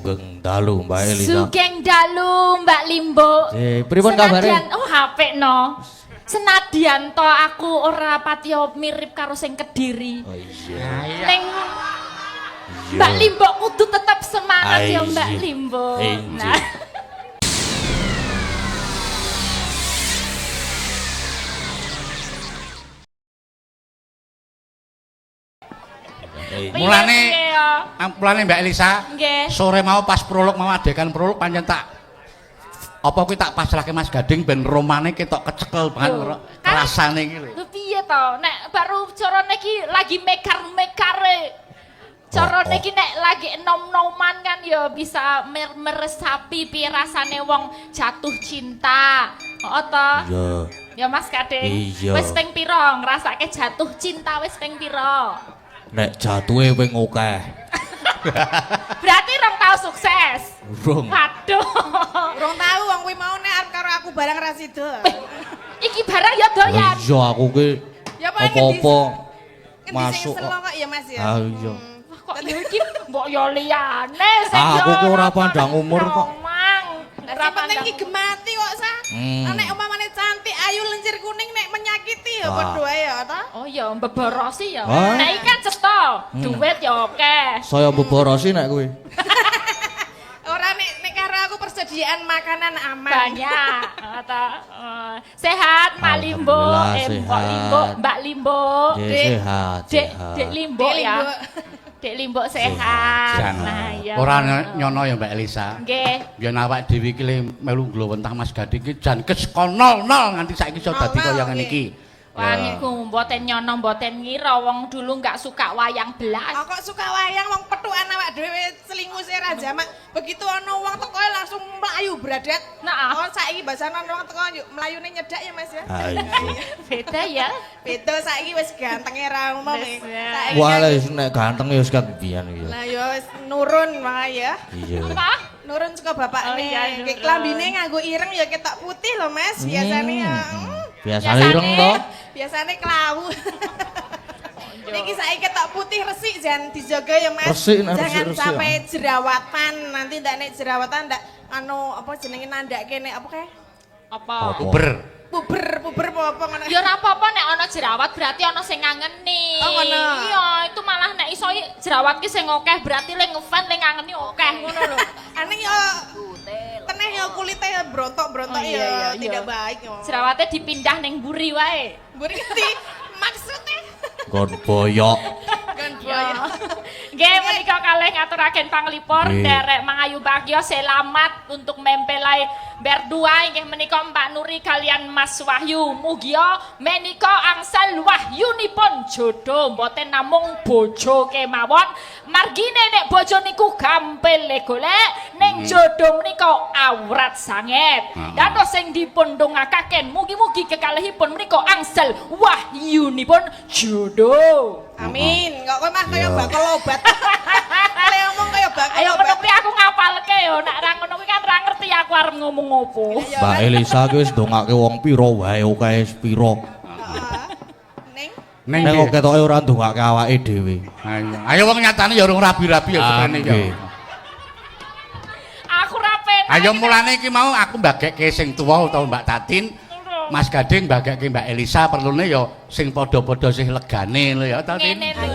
Sugeng dalu Mbak Elisa. Sugeng dalu Mbak Limbo. Pripun kabare? Oh HP no. Senadyan to aku ora patiya mirip karo sing Kediri. Oh iya. Ning Mbak Limbo kudu tetep semangat ya Mbak Limbo. Nah. Mulane Mbak Elisa, sore mau pas prolog mau adegan prolog pancen tak apa kuwi tak pasrahke Mas Gading ben romane ketok kecekel banget rasane iki lho. Piye to? Nek baru carane iki lagi mekar-mekare. Carane iki nek lagi enom-noman kan ya bisa meresapi piye rasane wong jatuh cinta. Heeh to? Iya. Ya Mas Gading. Iya. Wis ping pira ngrasake jatuh cinta wis ping pira? Nek jatuhe ping akeh. Berarti rong tau sukses. Rong. Waduh. Rong tau wong kuwi mau nek arep karo aku barang ra sida. Iki barang ya doyan. Iya aku ki Ya paling apa-apa masuk masuk kok ya Mas ya. Ah iya. Kok iki mbok yo liyane sing Aku ki ora pandang umur kok. Ora penting iki gemati kok sa. Nek umpamane cantik, ayu, lencir kuning nek menyakiti ya padha ae ya ta. Oh ya mbeborosi ya. Hah? Nek iki kan cetha, duit ya akeh. Saya mbeborosi nek kuwi. Ora nek karo aku persediaan makanan aman. Banyak. Sehat Mbak Limbo, Mbak Limbo, Mbak Limbo. Sehat. Dek Limbo ya. Dek Limbo sehat. Nah ya. Ora nyono ya Mbak Elisa. Nggih. Yen awak dhewe iki melu nglowentah Mas Gading iki jan kes nol nganti saiki iso dadi kaya ngene iki. Wah niku mboten nyono mboten ngira wong dulu enggak suka wayang belas. Kok suka wayang wong petukan awak dhewe selinguse ra jamak. Begitu ana wong teko langsung mlayu bradat. Nah, oh saiki basane wong teko yuk mlayune nyedak ya Mas ya. Ah iya. Beda ya. Beda saiki wis gantenge ra umum e. Saiki Wah wis nek ganteng ya wis kebiyen iki. lah ya wis nurun wae ya. Iya. Apa? Nurun saka bapakne. iya, Ki klambine nganggo ireng ya ketok putih lho Mas. Biasane ya. Biasane ireng to. Biasane klawu. Niki saiki ketok putih resik jan dijaga ya Mas. Resik, nek Jangan resik-resik, sampai jerawatan. Nanti ndak nek jerawatan ndak anu apa jenenge nandake nek apa kae? Apa? Puber apa ngono. Ya ora apa-apa nek ana jerawat berarti ana sing ngangeni. Oh, ngono. Iya, itu malah nek iso jerawat ki sing akeh berarti le ngefan le ngangeni akeh ngono lho. Ane ya teneh ya kulite ya brontok-brontok ya tidak baik. Jerawate dipindah ning mburi wae. Mburi ngerti maksudnya? Gon boyok. Kan boyo. Nggih menika kalih ngaturaken panglipur derek Mangayu Bagyo selamat untuk mempelai berdua inggih menika Mbak Nuri kalian Mas Wahyu. Mugia menika angsal wahyunipun jodoh mboten namung bojo kemawon. Margine nek bojo niku gampil golek ning jodoh menika awrat sanget. Dados sing dipun dongakaken mugi-mugi kekalihipun menika angsal wahyunipun jodoh. Amin. Kok kowe mah kaya bakal obat. Kale ngomong kaya bakal Ayo obat. ngono kuwi aku ngapalke yo nek ra ngono kuwi kan ra ngerti aku arep ngomong opo. Mbak Elisa ki wis ndongake wong pira wae akeh pira. Ning Nek kok ketoke ora ndongake awake dhewe. Ayo wong nyatane ya urung rabi-rabi ya sepene ya. Aku ra penak. Ayo mulane iki mau aku mbagekke sing tuwa utawa Mbak Tatin. Mas Gading mbagekke Mbak Elisa perlune ya sing padha-padha sih legane lho ya Tatin. Ngene lho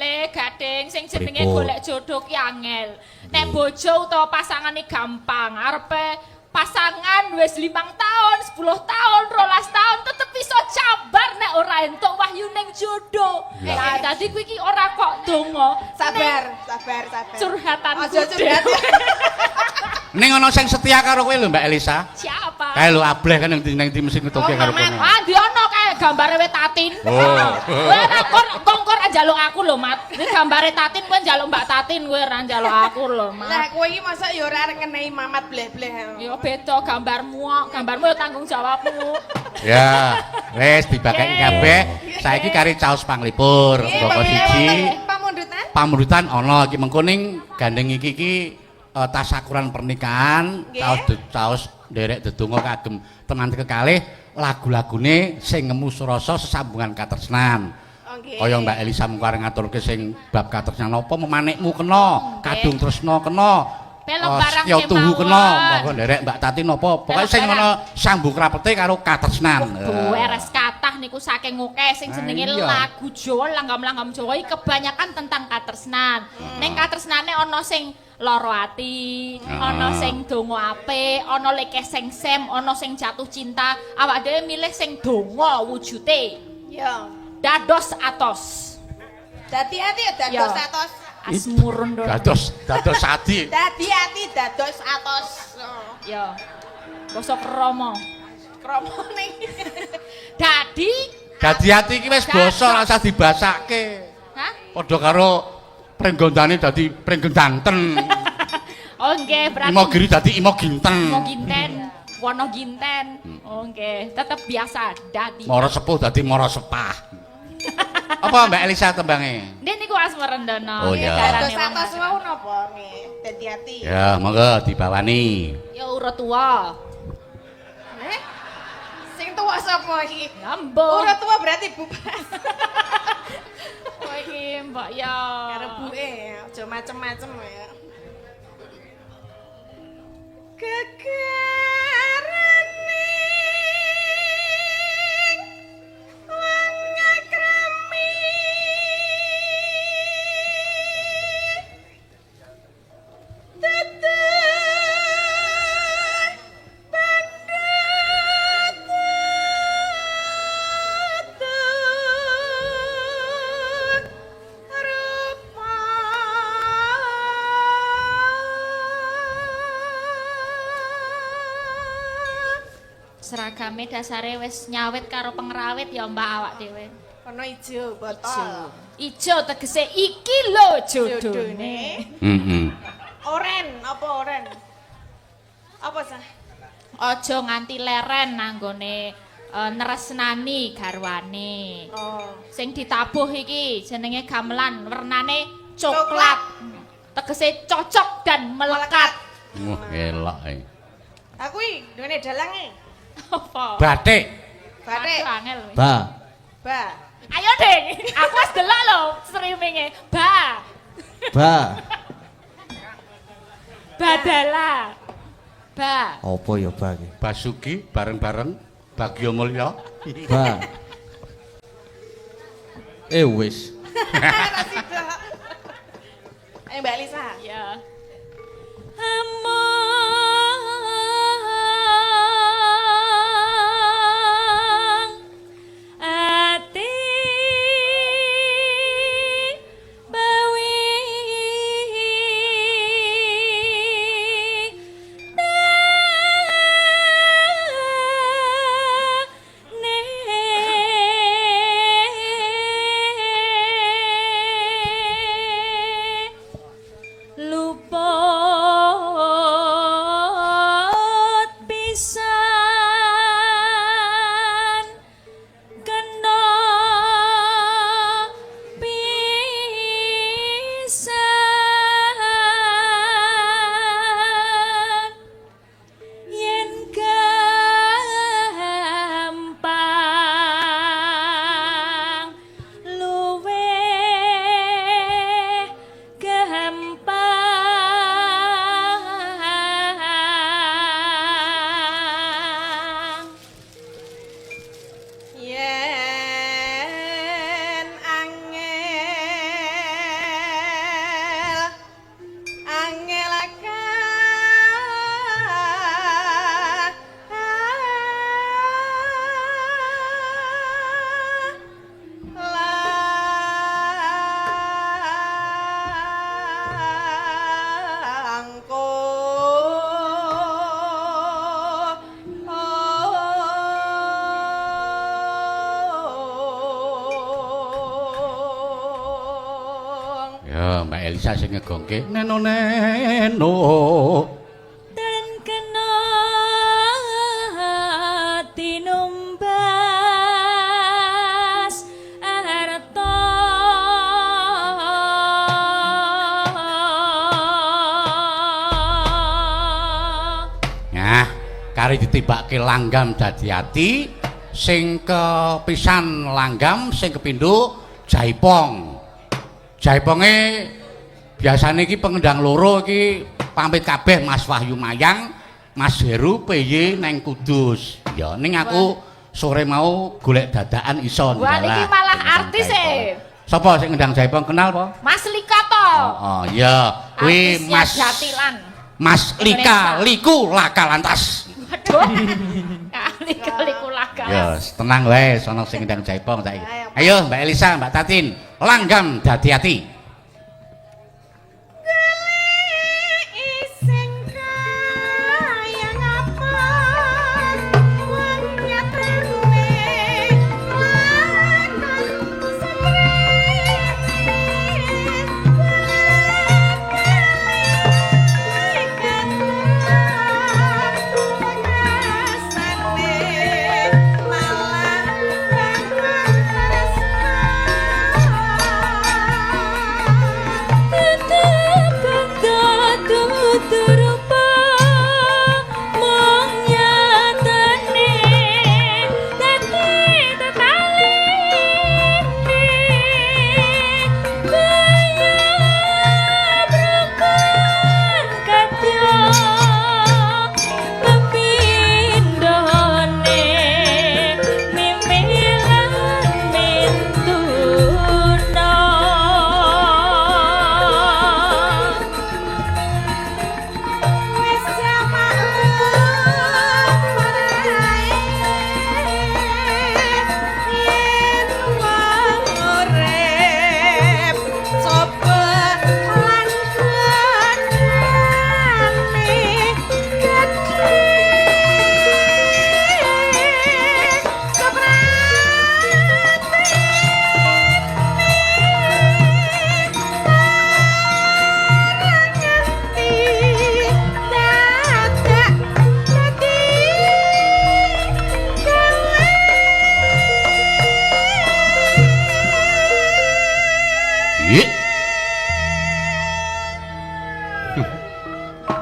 le Gading sing jenenge golek jodoh ki angel. Nek bojo utawa pasangane gampang. Arepe pasangan wis 5 tahun, 10 tahun, 12 tahun tetep iso cabar nek ora entuk wahyuning jodoh. Lah dadi kuwi iki ora kok donga. sabar. Curhatan Aja curhat. Ning ana sing setia karo kowe lho Mbak Elisa. Siapa? Kae lho ableh kan ning tim sing ngetuke karo kowe. Ah, di ono kae gambare wit Tatin. Kowe kongkor njaluk aku lho, Mat. Iki gambare Tatin kowe njaluk Mbak Tatin, kowe ora njaluk aku lho, Mat. Lah kowe iki masa ya ora arep ngenehi mamat bleh-bleh. Ya beda gambarmu kok. Gambarmu ya tanggung jawabmu. Ya, wis dibagake kabeh. Saiki kari caos panglipur, pokok siji. Pamundutan ana iki mengko ning gandeng iki tasakuran pernikahan, caos nderek dedonga kagem tenan kekalih lagu-lagune sing ngemu rasa sesambungan katresnan. Kaya Mbak Elisa mung arep ngaturke sing bab katresnan apa memanekmu kena, kadung tresna kena, Pelok barang ya tuhu kemawon. kena monggo nderek Mbak Tati napa pokoke sing ana sambu krapete karo katresnan. Beres kathah niku saking akeh sing jenenge Iya. lagu Jawa langgam-langgam Jawa iki kebanyakan tentang katresnan. Ning katresnane ana sing loro ati, ana sing donga apik, ana lekeh sengsem, ana sing jatuh cinta. Awak dhewe milih sing donga wujude. Ya. Dados atos. Dadi ati ya Ya. dados atos. Asmurun dong. Dados adi. Dadi ati dados atos. Ya. Basa kromo. Kromone. Dadi ati iki wis basa ora usah dibasake. Hah? Padha karo prenggondane dadi prenggendanten. Oh nggih, berarti Imogiri dadi imoginten. mau ginten, wono ginten. Oh nggih, tetep biasa dadi. Mara sepuh dadi mara sepah. Apa Mbak Elisa tembange? Ndek niku Asmerendono. Oh, iya. Darane Dados wong atos Batak. wau napa nggih? Dadi ati. Ya, monggo dibawani. Ya urut tuwa. Eh? Sing tuwa sapa iki? Lambo. Ora tuwa berarti bubar. Oh iki Mbak ya. Karo buke aja macem-macem ya. Kekarane wong ngakrami tetep Seragame dasare wis nyawit karo pengrawit ya Mbak awak dhewe. kono ijo botol. Ijo tegese iki lho jodone. Heeh. Oren, apa oren? Apa sah? Aja nganti leren nanggone nresnani garwane. Oh. Sing ditabuh iki jenenge gamelan, wernane coklat. Tegese cocok dan melekat. Wah, elok e. Aku iki duwene dalange. Apa? Batik. Batik. Aduh, angel. weh. Ba. Ba. Ayo, Ding. Aku wis delok lho streaminge. Ba. Ba. Badala. Ba. Apa ya ba iki? Basuki bareng-bareng Bagyo Mulya. Ba. Wis. Ora sida. Ayo Mbak Lisa. Ya. Amang ati bawi luput pisan kena pisan yen gampang luwih gampang Yen angel angel Ya, Mbak Elisa sing ngegongke. Neno neno. dan kena tinumbas arta Nah, kari ditibake langgam dadi ati, sing kepisan langgam, sing kepindho jaipong. Jaiponge biasane iki pengendang loro iki pamit kabeh Mas Wahyu Mayang, Mas Heru PY neng Kudus. Ya ning aku sore mau golek dadakan iso ndalah. Wah niki malah artis e. Sapa sing ngendang Jaipong kenal po? Mas Lika to. Oh iya, kuwi Mas Jatilan. Mas Lika Liku Laka Lantas. Waduh. Lika Liku Laka. Ya, tenang wae sono sing ngendang Jaipong saiki. Ayo Mbak Elisa, Mbak Tatin, langgam dadi ati.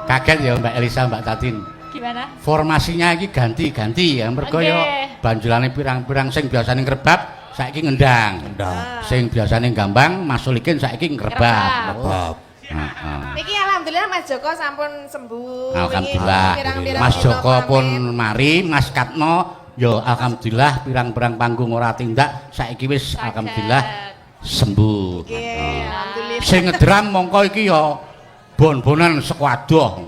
Kaget ya Mbak Elisa, Mbak Tatin. Gimana? Formasinya iki ganti-ganti ya mergo yo banjulane pirang-pirang sing biasane ngrebab saiki ngendang. Sing biasane gambang masulikin saiki ngrebab. Heeh. Niki alhamdulillah Mas Joko sampun sembuh. Alhamdulillah. Mas Joko pun mari, Mas Katno yo alhamdulillah pirang-pirang panggung ora tindak saiki wis alhamdulillah sembuh. Alhamdulillah. Sing ngedram mongko iki yo bon-bonan sekwadoh.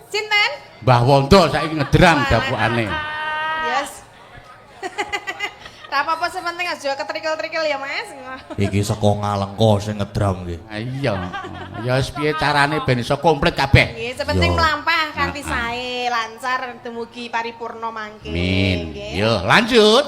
Sinten? Mbah Wondo saiki ngedram dapukane. Yes. Ra apa-apa sepenting aja ketrikil-trikil ya Mas. Iki saka Ngalengka sing ngedram iki. Iya. Ya wis piye carane ben iso komplit kabeh. Nggih, sepenting mlampah kanthi sae, lancar dumugi paripurna mangke. Amin. Yo, lanjut.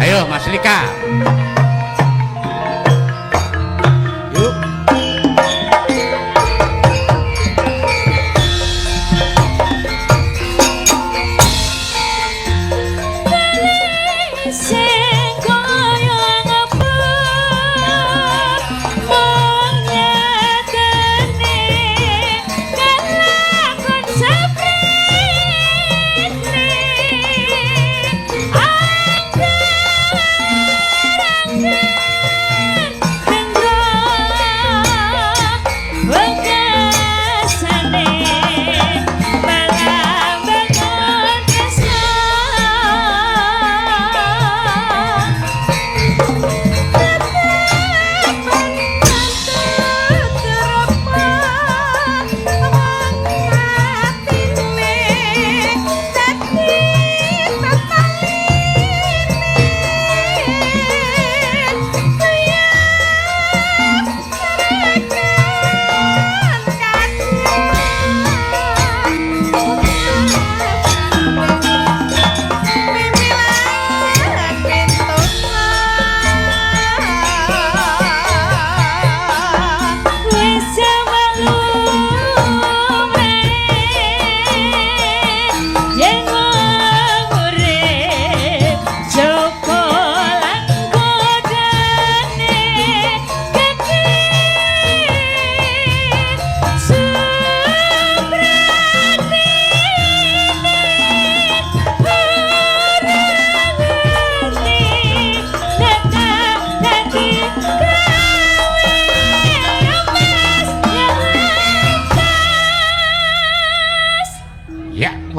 Ayo Mas Lika. Yuk.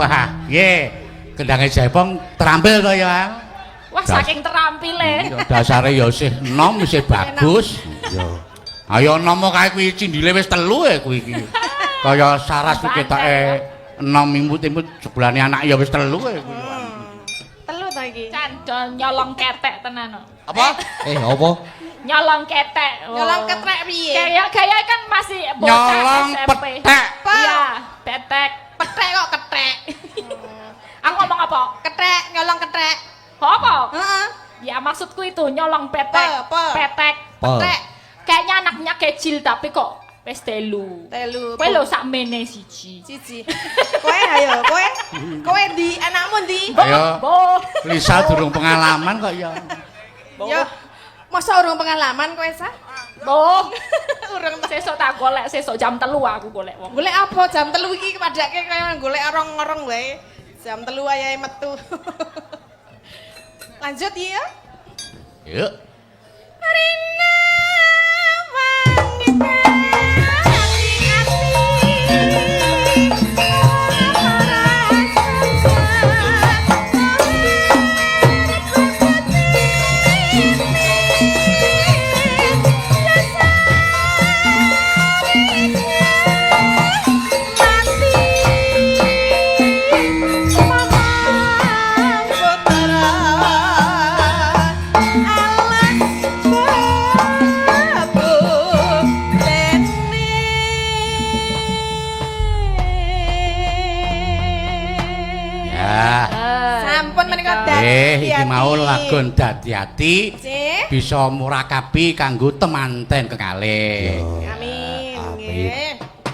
Wah, nggih. Kendange Jaipong terampil to ya. Wah, saking terampile. Dasare ya isih enom, isih bagus. Iya. Ayo enom kae kuwi cindile wis 3 kuwi iki. Kaya saras kuwi ketoke enom imut-imut jebulane anak ya wis 3 kuwi. Telu ta iki? Candol nyolong ketek tenan. Apa? Apa? Nyolong ketek. Nyolong ketrek piye? Gaya kan masih bocah Nyolong SMP. petek. Iya, petek. Petrek kok ketrek. Aku ngomong apa? Ketrek, nyolong ketrek. Apa? Heeh. Ya maksudku itu nyolong petek. Petek. Petrek. Kayaknya anaknya kecil tapi kok wis telu. Telu. Kowe lho sakmene siji. Siji. Kowe ayo, kowe ndi? Anakmu ndi? Ayo. Boh. Lisa durung pengalaman kok ya. Yo. Masa urung pengalaman kowe sah? Boh. Urung Sesuk tak golek, sesuk jam 3 aku golek wong. golek apa jam 3 iki padake kaya golek orong-orong wae. Jam 3 ayahe metu. Lanjut ya. Yuk. Rina wanita Iki mau lagon dadi-ati bisa murakabi kanggo temanten kekalih. Amin. Nggih.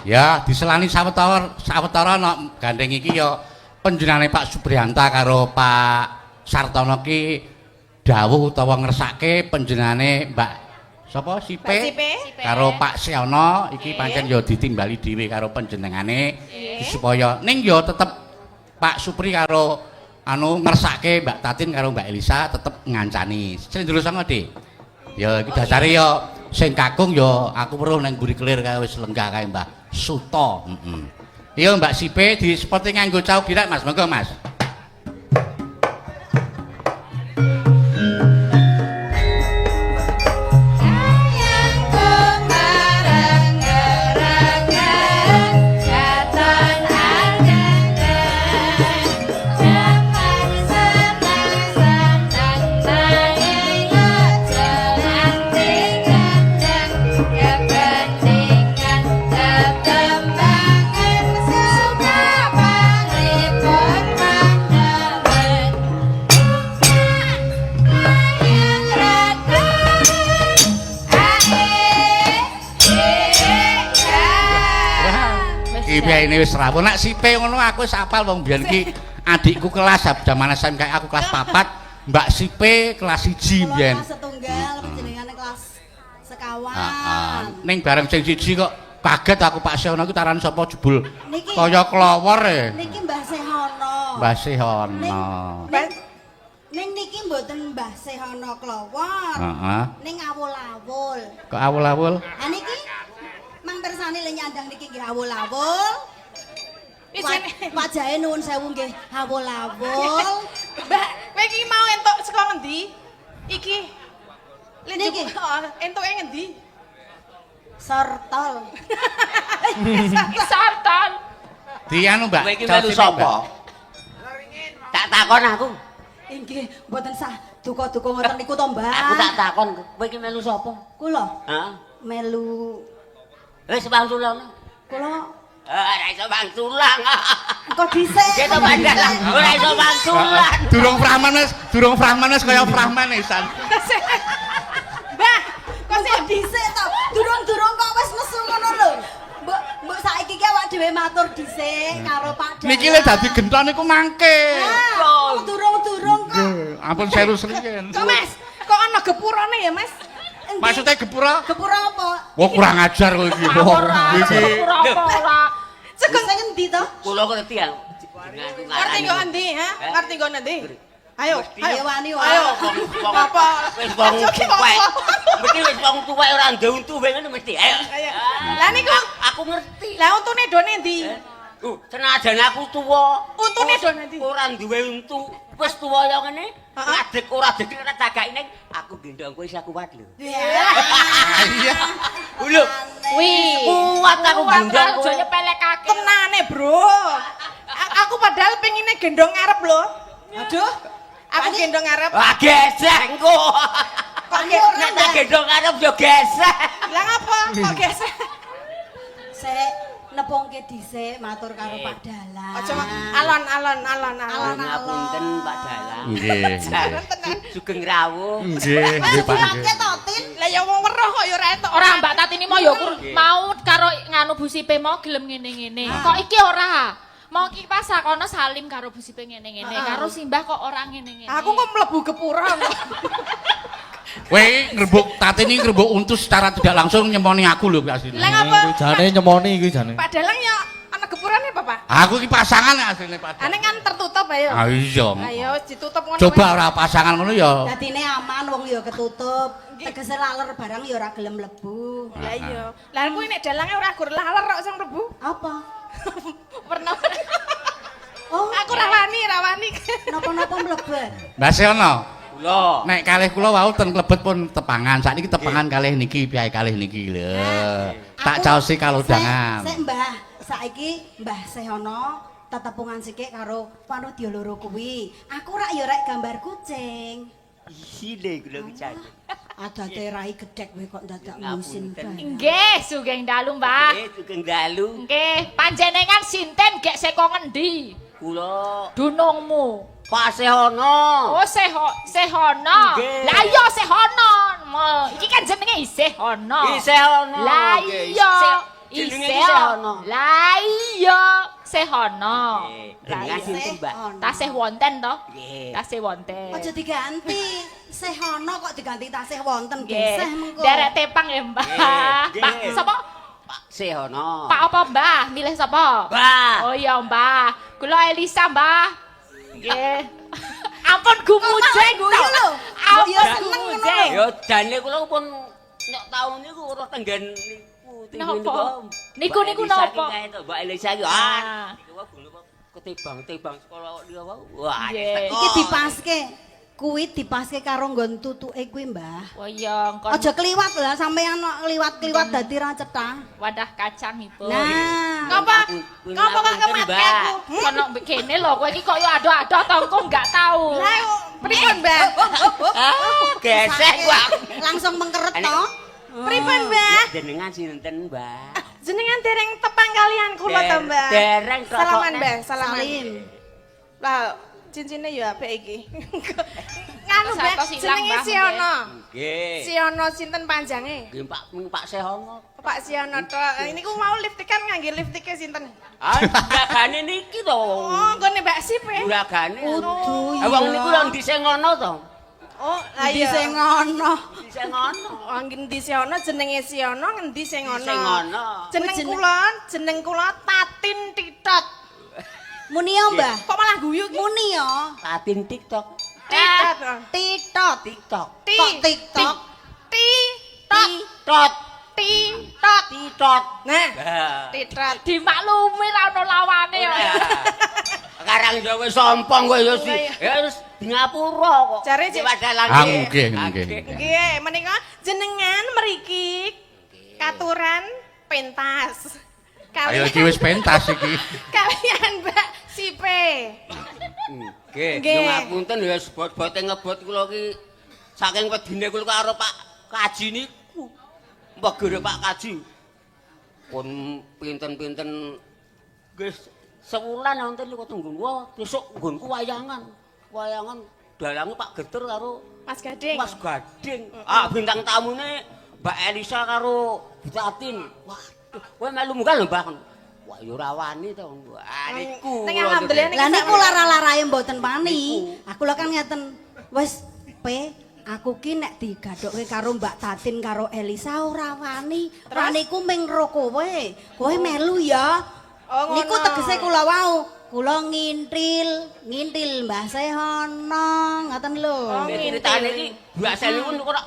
Ya, diselani sawetara nek gandeng iki ya panjenengane Pak Subriyanta karo Pak Sartono ki dawuh utawa ngersake panjenengane Mbak sapa Sipe karo Pak Seono iki pancen ya ditimbali dhewe karo panjenengane supaya ning ya tetep Pak Supri karo anu ngersake Mbak Tatin karo Mbak Elisa tetep ngancani. Sing dulu sanga, Dik. Ya iki dasare ya sing kakung ya aku weruh nang mburi kelir kae wis lenggah kae Mbah Suto. Heeh. Iya Mbak Sipe di seperti nganggo cau girak Mas. Monggo Mas. Ini wis rawuh nek Sipe ngono aku wis apal wong biyen iki adikku kelas jaman SMK aku kelas 4 Mbak Sipe kelas 1 biyen kelas setunggal panjenengane kelas sekawan ning bareng sing siji kok kaget aku Pak Seono iki taran sapa jebul kaya klowor niki Mbah Sehono Mbah Sehono ning niki mboten Mbah Sehono klowor ning awul-awul kok awul-awul ha niki Mang Pirsani le nyandang niki nggih awul-awul. Wajahe nuwun sewu nggih awul-awul. Mbak, kowe iki mau entuk saka ngendi? Iki. Niki entuke ngendi? Sortol. Sartan. Di anu Mbak. Kowe iki melu sapa? Tak takon aku. Nggih, mboten sah duka-duka ngoten niku to, Mbak. Aku tak takon, kowe iki melu sapa? Kula. Heeh. Melu Wis bangsulan. kula Ora iso bangsulan. kok dhisik. Kita bandel. Ora iso bangsulan. Durung Frahmanes kaya Frahmanesan. Mbah, kok Kok dhisik to? Durung-durung kok wis nesu ngono lho. Mbok saiki ki awak dhewe matur dhisik karo Pak Dayan. Niki le dadi genton niku mangke. Durung-durung kok. Ampun serius riyen. Kok Mas, kok ana gepurane ya Mas? Maksudnya gepura? Gepura apa? Wah kurang ajar kowe iki. Ora. Sing endi to? Kula kok ngerti ya. Ngerti kok endi, ha? Ngerti kok endi? Ayo, Ayo wani wae. Ayo. Apa? Wis wong tuwek. Mesti wis wong tuwek ora ndek untu wae ngono mesti. Ayo. Lah niku aku ngerti. lah untune done endi? Senajan aku tuwa. Untune do nanti. Ora duwe untu. Wis tuwa ya ngene. Ngadeg ora deg ora cagak ning aku gendong kowe isa kuat lho. Iya. Lho. Wih. Kuat aku gendong kowe. Aja nyepelekake. Tenane, Bro. Aku padahal pengine gendong ngarep lho. Aduh. Aku gendong ngarep. Ah gesek engko. Kok Nek tak gendong arep yo gesek. Lah ngapa? Kok gesek? Sik nepongke dhisik matur karo Pak Dalang. Aja alon-alon. Ngapunten Pak Dalang. Nggih. Sugeng rawuh. Nggih, nggih Pak. Dirake to, Tin. Lah ya wong weruh kok ya ora etok. Ora Mbak Tatini mau ya mau karo nganu Bu Sipe mau gelem ngene-ngene. Kok iki ora? Mau ki pas sakono salim karo Bu Sipe ngene-ngene. Karo Simbah kok ora ngene-ngene. Aku kok mlebu gepura kok. Kowe ngrebuk Tatini ngrebuk untus secara tidak langsung nyemoni aku lho asline. Lah ngapa? Jane nyemoni iki jane. Pak Dalang ya ana gepurane apa, Pak? Aku iki pasangan asline Pak. Ane kan tertutup ayo. Ah iya. Ayo ditutup ngono. Coba ora pasangan ngono ya. Dadine aman wong ya ketutup. Tegese laler barang ya ora gelem mlebu. Lah iya. Lah kuwi nek dalange ora gur laler kok sing mlebu. Apa? Pernah. Oh, Aku rawani. napa-napa mlebet. Mbak Seono. Kula. Nek kalih kula wau ten klebet pun tepangan. Sakniki tepangan kalih niki piye kalih niki lho. Tak caosi kalodhangan. Sik Mbah, saiki Mbah Sehono tetepungan sikik karo panudya loro kuwi. Aku rak ya rek gambar kucing. Hile kula bicara. Adate rai gedhek kowe kok dadak musin bae. Nggih, sugeng dalu, Mbah. Sugeng dalu. Nggih, panjenengan sinten gek saka ngendi? Kula Dunungmu. Pak Sehono. Oh, Sehono. Nggih. Lah iya Sehono. Iki kan jenenge Sehono. Sehono. Lah iya. Jenenge Sehono. Lah iya Sehono. Jenengan sinten, Mbak? Tasih wonten to? Nggih. Tasih wonten. Aja diganti. Sehono kok diganti tasih wonten Nggih. geseh mengko. Derek tepang ya, Mbah. Nggih. Pak sapa? Pak Sehono. Pak apa, Mbah? Milih sapa? Mbah. Oh iya, Mbah. Kula Elisa, Mbah. Nggih. Ampun gumujeng guyu lho. Ampun Ya seneng ngono gumujeng. Ya jane kula pun nek taun niku ora tenggen niku. Napa? Niku napa? Mbak Elisa iki. Ah. Niku wae gulu ketibang sekolah kok dia wau. Wah, Nggih. Iki dipaske. Kuwi dipaske karo nggon tutuke kuwi, Mbah. Oh iya, engkon Aja kliwat lah sampeyan kliwat-kliwat dadi ra cetha. wadah kacang itu. Nah, Ngapa kok kematke aku? Kono kene lho, kowe iki kok yo ado-ado to engko enggak tahu. Lah pripun, Mbah? Gesek gua. langsung mengkeret to. Pripun, Mbah? Jenengan sinten, Mbak? Jenengan dereng tepang kalian kula to, Mbah. Dereng kok. Salaman, Mbah, salaman. Salim. Lah cincinnya ya apik iki. Nganu, Mbah, Satu silang, jenenge Mbah, Siono. Nggih. Siono sinten panjange? Nggih, Pak Sehono. Pak Siono tok. Ini ku mau liftikan ngangge liftike sinten? Ah, juragane niki to. Oh, nggone Mbak Sip ya. Juragane. Kudu Ah, wong niku lho ndi sing ngono to? Oh, lah Di iya. sing ngono. Ndi sing ngono. Oh, ngendi Siono jenenge Siono ngendi sing ngono. Sing ngono. Jeneng kula Tatin Titot. Muni yo, Mbah. Kok malah guyu ki? Muni yo. Tatin TikTok. Titot. Titot. TikTok. Kok TikTok? Titot. Titot. Titot. Nah, Nah. Titot. Dimaklumi ra ono lawane yo. Sekarang yo wis sompong kowe yo si. Ya wis di ngapura kok. Jare, Cik. Padalan. Ah, nggih, nggih. Nggih, menika jenengan mriki katuran pentas. Ayo iki wis pentas iki. Kalian Mbak Sipe. Nggih, Nggih. nyuwun ngapunten ya sebot-bote ngebot kula ki saking wedine kula karo Pak Kaji niku. Mbah gere Pak Kaji. Pun pinten-pinten nggih sewulan wonten niku tunggu. Wah, besok nggonku wayangan. Wayangan dalange Pak Geter karo Mas Gading. Mas Gading. Ah, bintang tamune Mbak Elisa karo Bu Tatin. Waduh, kowe melu munggah lho, Mbah. Wah, yo ora wani to. Wah, niku. Ning alhamdulillah Lah niku lara-larae mboten pani. Aku lho kan ngeten. Wis aku ki nek digadokke karo Mbak Tatin karo Elisa ora wani. Waniku ming ro kowe. Kowe melu ya. Oh, ngono. Niku tegese kula wau. Kula ngintil Mbah Sehono, ngoten lho. Oh, Ceritane iki biasa niku ora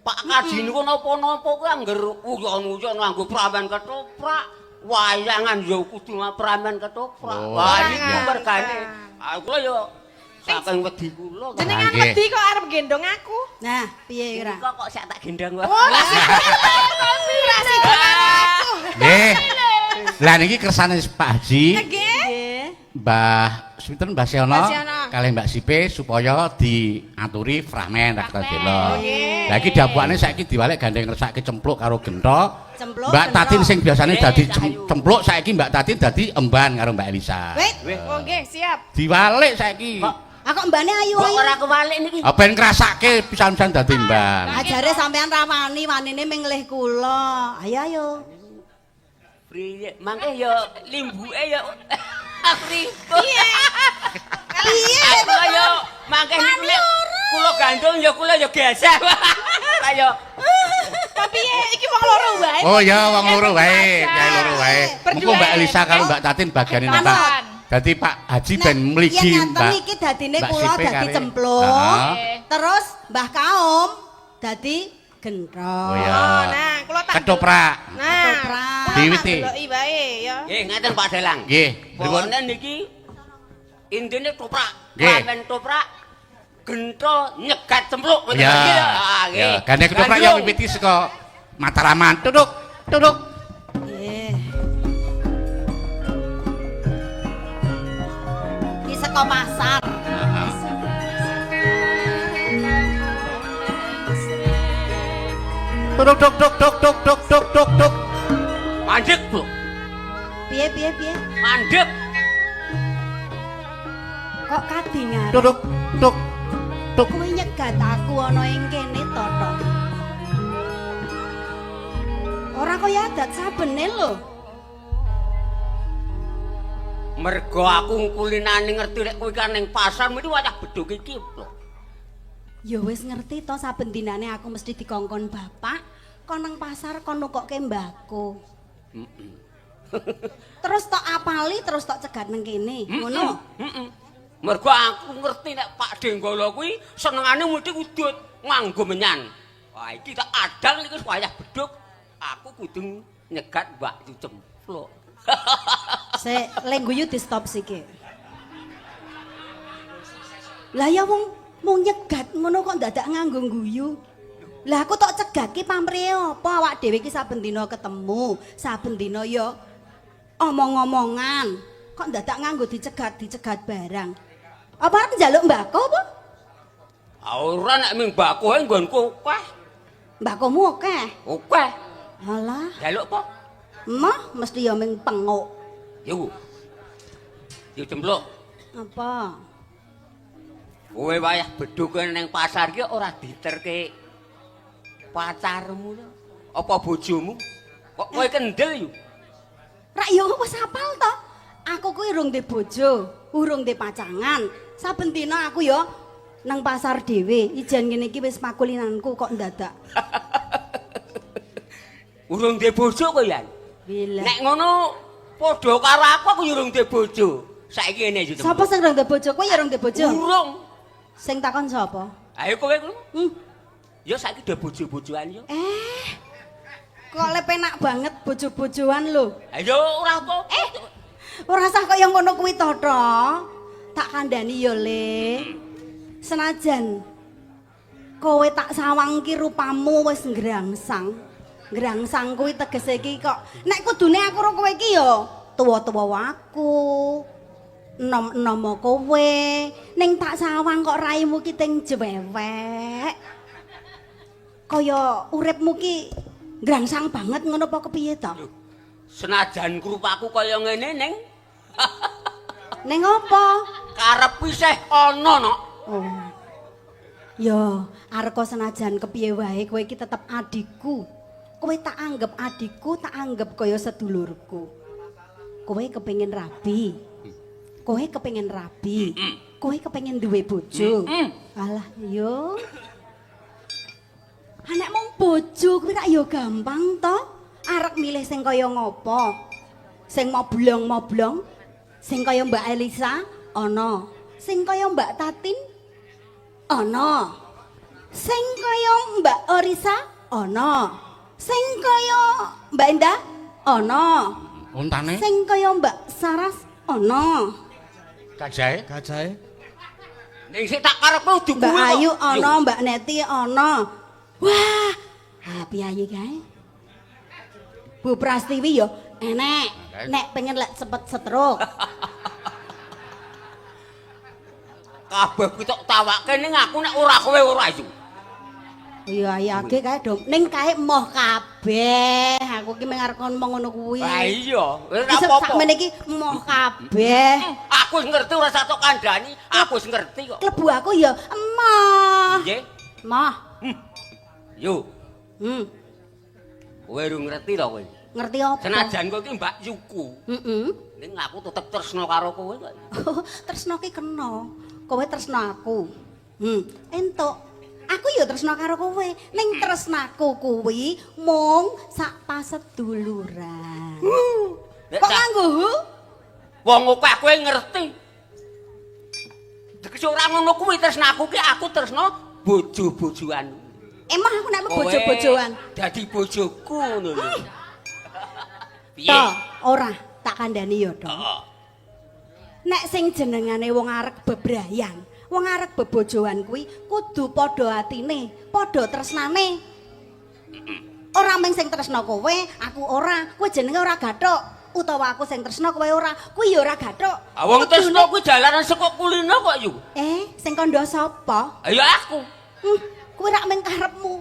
Pak Kaji niku napa-napa kuwi angger uyon-uyon nganggo prawan ketoprak. wayangan ya kudu ngapramen ketoprak. Oh, Wah, iya. iki mergane. Aku lho ya saking wedi kula kok. Jenengan Nggih. wedi kok arep gendong aku. Nah, piye kira? Kok sak tak gendong wae. Oh, lah sik aku. Nggih. Lah niki kersane Pak Haji, Nggih. Nggih. Mbah sinten Mbah Siono Mbah Siono. kalih Mbak Sipe supaya diaturi fragmen tak delo. Nggih. Lah iki dapukane saiki diwalek gandeng ngersake cempluk karo gento. Cempluk, Mbak gento. Tatin sing biasane dadi ayo. cempluk saiki Mbak Tatin dadi emban karo Mbak Elisa. Wait, Oh, nggih, siap. Diwalek saiki. aku mbane ayu Kok ayu. ora kewalik niki. Ah ben ngrasake pisan-pisan dadi emban. Ajare sampean rawani wanine ming nglih kula. Ayo ayo. Priye? Mangke ya limbuke ya Afrika. Piye? Aku ya mangke niku lek kula gandul ya kula ya geseh. Kaya Tapi iki wong loro wae. Oh ya wong loro wae, ya loro wae. Mengko Mbak Elisa karo Mbak Tatin bagiane Kanon. nambah. Dadi Pak Haji ben mligi Yen Mbak. ngaten iki dadine Mbak kula Sipe dadi kare. cempluk. Heeh. Terus Mbah Kaum dadi gentro. Oh ya. Oh, nah, kula tak Ketoprak. Nah, Ketoprak. kula Diwiti. tak deloki wae ya. nggih ngaten Pak Dalang. Nggih, pripun? Pokoknya niki intine toprak. Nggih. Ramen toprak gento nyegat cempluk. Ya. Ah, nggih. Ya, gandeng ketoprak yang mimiti saka Mataraman. Duduk, duduk. Nggih. Iki saka pasar. Duduk, duk, duk, duk, duk, duk, duk, duk, duk. Mandek, Bu. Piye piye piye? Mandek. Kok kadingan? Duduk, duk, duk. Kowe nyegat aku ana ing kene to, Tok. Ora kaya adat sabene lho. Mergo aku kulinane ngerti lek kowe kan ning pasar mesti wayah bedhug iki, Bu. Ya wis ngerti to saben dinane aku mesti dikongkon bapak kon nang pasar kon nukokke mbako. Terus tok apali terus tok cegat nang kene. Ngono. Heeh. Mergo aku ngerti nek Pak Denggolo kuwi senengane mesti udut nganggo menyan. Wah, iki tak adang iki wis wayah bedhug. Aku kudu nyegat Mbak Yu cempluk. Sik, lek guyu di stop siki. Lah ya wong mung nyegat ngono kok dadak nganggo guyu. Lah aku tok cegatke pamrih apa awak dhewe iki saben dina ketemu, saben dina ya omong-omongan. Kok dadak nganggo dicegat barang. Apa arep njaluk mbako apa? Ora nek ming mbako ae nggonku akeh. Mbakomu akeh. Akeh. Alah, Jaluk apa? mah mesti ya ming penguk. Yo. Yo cempluk. Apa? Kowe wayah bedhug ning pasar ki ora diterke pacarmu lho. Apa bojomu? Kok kowe kendel yo? Rak ya wis apal to. Aku kuwi urung ndek bojo, urung ndek pacangan. Saben dina aku ya nang pasar dhewe. Ijan ngene iki wis makulinanku kok ndadak. Urung duwe bojo kowe ya? Bila. Nek ngono padha karo aku yo urung duwe bojo. Saiki ngene yo. Sapa sing urung ndek bojo? Kowe ya urung ndek bojo? Urung. Sing takon sapa? Ayo kowe ngono. Hmm. Ya saiki udah bojo-bojoan yo. Kok le penak banget bojo-bojoan lho. Ayo ora apa. Ora usah kaya ngono kuwi to, Tok. Tak kandhani ya, Le. Senajan kowe tak sawang ki rupamu wis ngrangsang. Ngrangsang kuwi tegese iki kok nek kudune aku karo kowe iki ya tuwa-tuwa waku. Enom-enom kowe ning tak sawang kok raimu ki ting jewewek. Kaya uripmu ki ngrangsang banget ngono apa kepiye to? Senajan krupaku kaya ngene ning Ning apa? karep pisih ana no. Oh. Yo, arek senajan kepiye wae kowe iki tetep adikku. Kowe tak anggap adikku, tak anggap kaya sedulurku. Kowe kepengin rabi. Kowe kepengin rabi. Kowe kepengin duwe bojo. Alah, yo. Anak mung bojo kuwi rak yo gampang to. Arek milih sing kaya ngopo? Sing moblong-moblong, sing kaya Mbak Elisa ana, sing kaya Mbak Tatin ana, sing kaya Mbak Orisa ana, sing kaya Mbak Endah ana. Untane? Sing kaya Mbak Saras ana. Gajahe? Gajahe. Ning sik tak karepku kudu Mbak kuwi kok. Ayu ana, Mbak Neti ana. Wah, piye kae? Bu Prastiwi yo enek. Nek pengen lek cepet setruk. Kabeh kuwi tok tawake ning aku nek ora kowe ora iso. Iya ayake kae dong. Ning kae moh kabeh. Aku ki mengarep ngomong ngono kuwi. Lah iya, ora Wis apa-apa. sakmene iki moh kabeh. Aku wis ngerti ora usah tok kandhani, aku wis ngerti kok. Klebu aku ya emoh. Nggih. Moh. Yo, Hmm. kowe urung ngerti lho kowe. Ngerti apa? Senajan kowe iki Mbak Yuku, Heeh. ning aku tetep tresno karo kowe kok. Tresno ki kena. Kowe tresno aku. Entuk. Aku ya tresno karo kowe. Ning tresnaku kuwi mung sak paseduluran. Nek Kok tak- nganggo hu? Wong kowe kowe ngerti. Dek ora ngono kuwi tresnaku ki aku tresno bojo-bojoan. Emang aku nek bojo-bojoan. Dadi bojoku ngono lho. Piye? Toh, ora tak kandhani ya, Dong. Heeh. Nek sing jenengane wong arek bebrayan, wong arek bebojoan kuwi kudu padha atine, padha tresnane. Ora mung sing tresno kowe, aku ora. Kowe jenenge ora gathuk. Utawa aku sing tresno kowe ora, kuwi ya ora gathuk. Ah wong tresno kuwi jalanan saka kulino kok yu. Sing kandha sapa? Ya aku. Kuwi rak mung karepmu.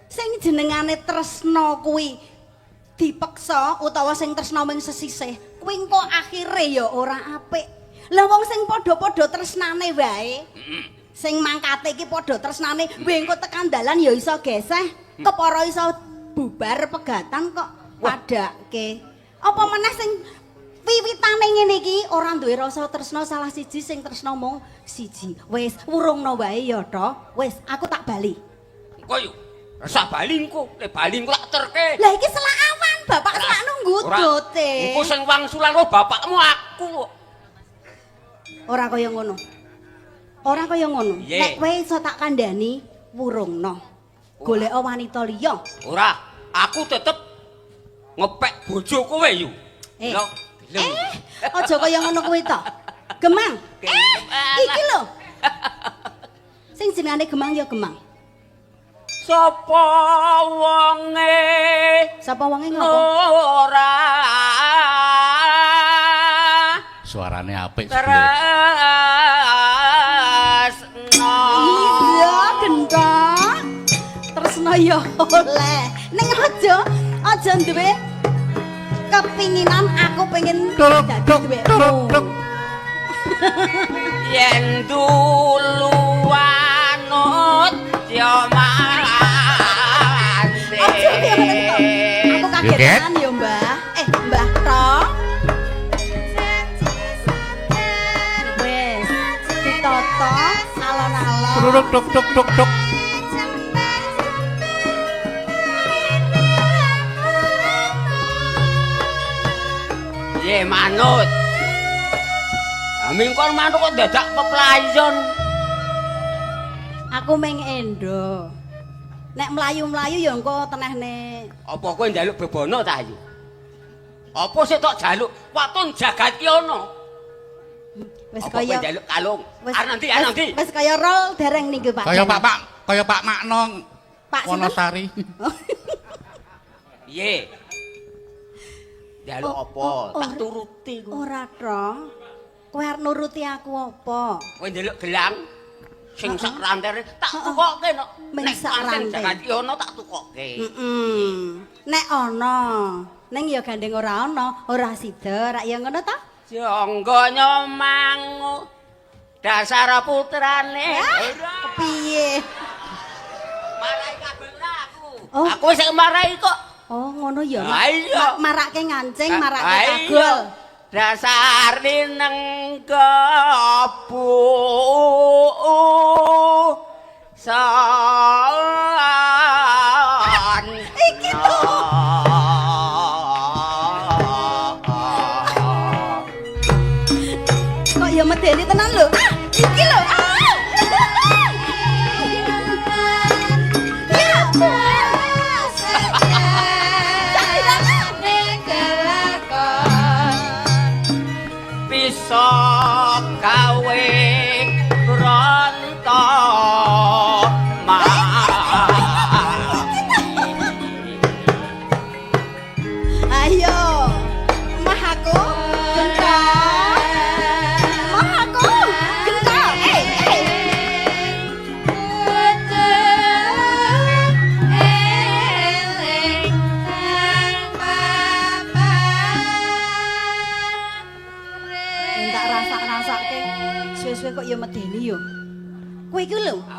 Sing jenengane tresno kuwi dipeksa utawa sing tresno mung sesisih, kuwi engko akhire ya ora apik. Lah wong sing padha-padha tresnane wae. Sing mangkate iki padha tresnane, engko tekan dalan ya iso geseh, kepara iso bubar pegatan kok padake. Apa meneh sing wiwitane ngene iki ora duwe rasa tresno salah siji sing tresno mung siji. Wis wurungno wae ya, to. Wis aku tak bali. Engko yu. Rasa bali engko, nek bali engko tak terke. Lah iki selak awan, bapak selak nunggu dote. Engko sing wangsulan karo bapakmu aku kok. Ora kaya ngono. Ora kaya ngono. Iya. Nek kowe iso tak kandhani, wurungno. Golek wanita liya. Ora, aku tetep ngepek bojo kowe yu. Eh. Lho, gelem. Aja kaya ngono kuwi to. Gemang. Iki lho. Sing jenenge Gemang ya Gemang. Sapa wonge Sapa wonge ngopo? ora Suarane apik sebule. tresno. Iya, gendong. Tresno ya oleh. Ning aja duwe kepinginan aku pengen dadi duwekmu. Yen dulu wanut ya mati. Aja ya ngono to. Aku kagetan ya, Mbah. Mbah Tok. Wes, ditoto alon-alon. Duk duk duk duk duk. Ye manut. Amin kon manut kok dadak peplayon. Aku meng endo. Nek mlayu-mlayu ya engko tenehne. Apa kowe njaluk bebono ta ayu? Apa sik tok jaluk waton jagat ki ono? Wis Apa kowe kaya njaluk kalung? wis- Nanti. Wis kaya rol dereng niku Pak. Kaya Pak Makno Pak sinten? Wonosari. Piye? Njaluk apa? Tak turuti ku. Ora, Tong. Kowe arep nuruti aku apa? Kowe njaluk gelang sing sak rantere tak tukokke no. Ming Nek sak pancen rantai. jagat ki ono tak tukokke. Nek ana, ning ya gandeng ora ana, ora sida, rak ya ngono ta? Jonggo nyomangu dasar putrane. Ora. Piye? Marai kabeh ora aku. Oh. Aku sing marai kok. Oh, ngono ya. Ah, iya. Marake ngancing, marake Ah, kagol. iya. Dasar neng kebu son. Iki tuh. Kok ya medeni tenan lho. Iki lho. Ya.